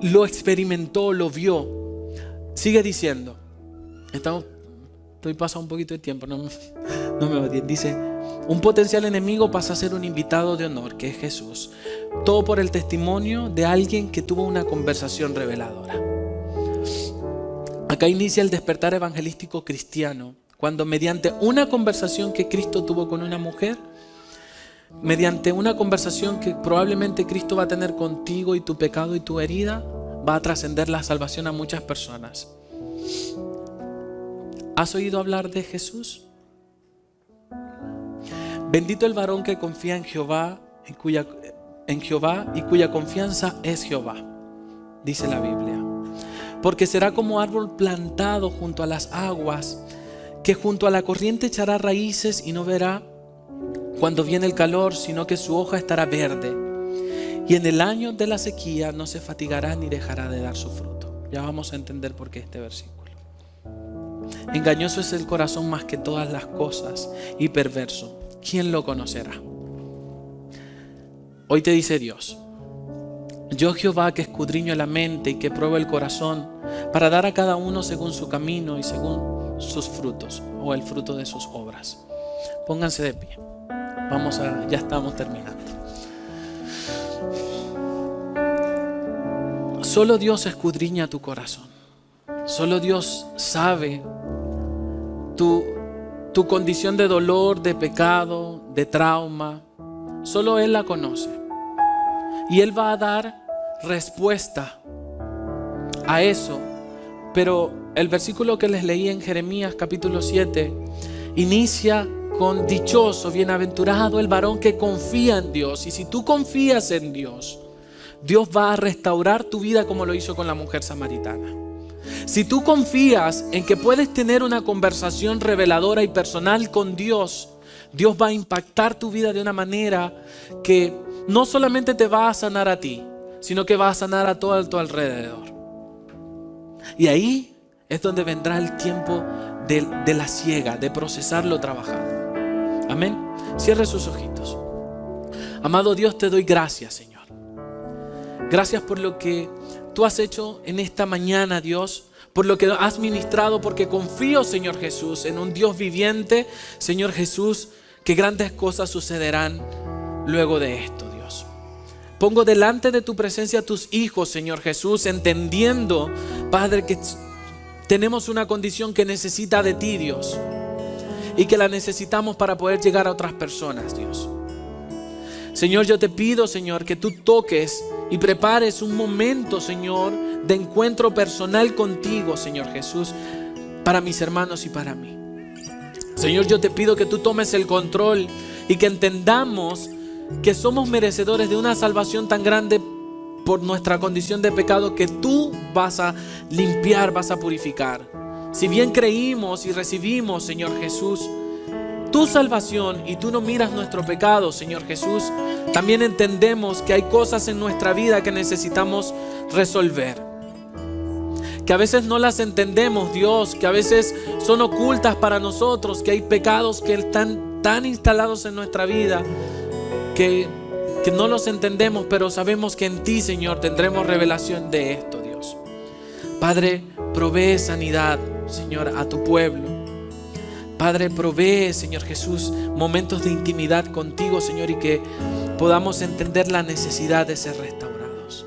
lo experimentó, lo vio. Sigue diciendo. Estoy pasando un poquito de tiempo, no me odien. Dice: un potencial enemigo pasa a ser un invitado de honor, que es Jesús. Todo por el testimonio de alguien que tuvo una conversación reveladora. Acá inicia el despertar evangelístico cristiano, cuando mediante una conversación que Cristo tuvo con una mujer, mediante una conversación que probablemente Cristo va a tener contigo y tu pecado y tu herida, va a trascender la salvación a muchas personas. ¿Has oído hablar de Jesús? Bendito el varón que confía en Jehová y cuya confianza es Jehová, dice la Biblia. Porque será como árbol plantado junto a las aguas, que junto a la corriente echará raíces y no verá cuando viene el calor, sino que su hoja estará verde. Y en el año de la sequía no se fatigará ni dejará de dar su fruto. Ya vamos a entender por qué este versículo. Engañoso es el corazón más que todas las cosas y perverso. ¿Quién lo conocerá? Hoy te dice Dios: yo Jehová, que escudriño la mente y que pruebo el corazón, para dar a cada uno según su camino y según sus frutos, o el fruto de sus obras. Pónganse de pie. Ya estamos terminando. Solo Dios escudriña tu corazón. Solo Dios sabe tu condición de dolor, de pecado, de trauma. Solo Él la conoce. Y Él va a dar respuesta a eso. Pero el versículo que les leí en Jeremías capítulo 7 inicia con: dichoso, bienaventurado el varón que confía en Dios. Y si tú confías en Dios, Dios va a restaurar tu vida como lo hizo con la mujer samaritana. Si tú confías en que puedes tener una conversación reveladora y personal con Dios, Dios va a impactar tu vida de una manera que no solamente te va a sanar a ti, sino que va a sanar a todo tu alrededor. Y ahí es donde vendrá el tiempo de la siega, de procesar lo trabajado. Amén. Cierre sus ojitos. Amado Dios, te doy gracias, Señor. Gracias por lo que tú has hecho en esta mañana, Dios. Por lo que has ministrado, porque confío, Señor Jesús, en un Dios viviente, Señor Jesús, que grandes cosas sucederán luego de esto, Dios. Pongo delante de tu presencia a tus hijos, Señor Jesús, entendiendo, Padre, que tenemos una condición que necesita de ti, Dios, y que la necesitamos para poder llegar a otras personas, Dios. Señor, yo te pido, Señor, que tú toques y prepares un momento, Señor, de encuentro personal contigo, Señor Jesús, para mis hermanos y para mí. Señor, yo te pido que tú tomes el control y que entendamos que somos merecedores de una salvación tan grande por nuestra condición de pecado, que tú vas a limpiar, vas a purificar. Si bien creímos y recibimos, Señor Jesús, tu salvación, y tú no miras nuestro pecado, Señor Jesús, también entendemos que hay cosas en nuestra vida que necesitamos resolver, que a veces no las entendemos, Dios, que a veces son ocultas para nosotros, que hay pecados que están tan instalados en nuestra vida que no los entendemos, pero sabemos que en ti, Señor, tendremos revelación de esto, Dios. Padre, provee sanidad, Señor, a tu pueblo. Padre, provee, Señor Jesús, momentos de intimidad contigo, Señor, y que podamos entender la necesidad de ser restaurados.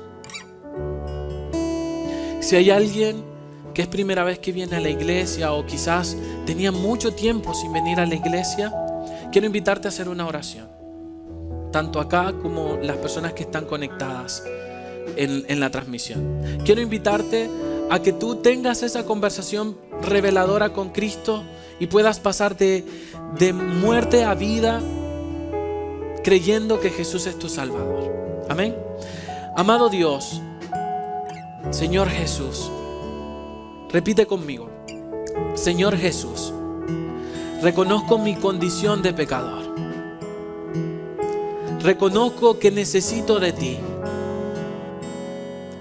Si hay alguien que es primera vez que viene a la iglesia o quizás tenía mucho tiempo sin venir a la iglesia, quiero invitarte a hacer una oración, tanto acá como las personas que están conectadas en la transmisión. Quiero invitarte a que tú tengas esa conversación reveladora con Cristo y puedas pasar de muerte a vida creyendo que Jesús es tu Salvador. Amén. Amado Dios, Señor Jesús, repite conmigo: Señor Jesús, reconozco mi condición de pecador. Reconozco que necesito de ti.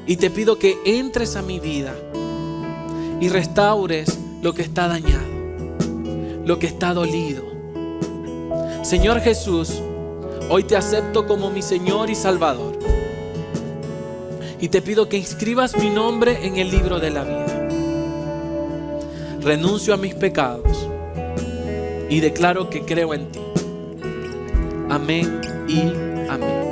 Y te pido que entres a mi vida y restaures lo que está dañado, lo que está dolido. Señor Jesús, hoy te acepto como mi Señor y Salvador. Y te pido que inscribas mi nombre en el libro de la vida. Renuncio a mis pecados y declaro que creo en ti. Amén y amén.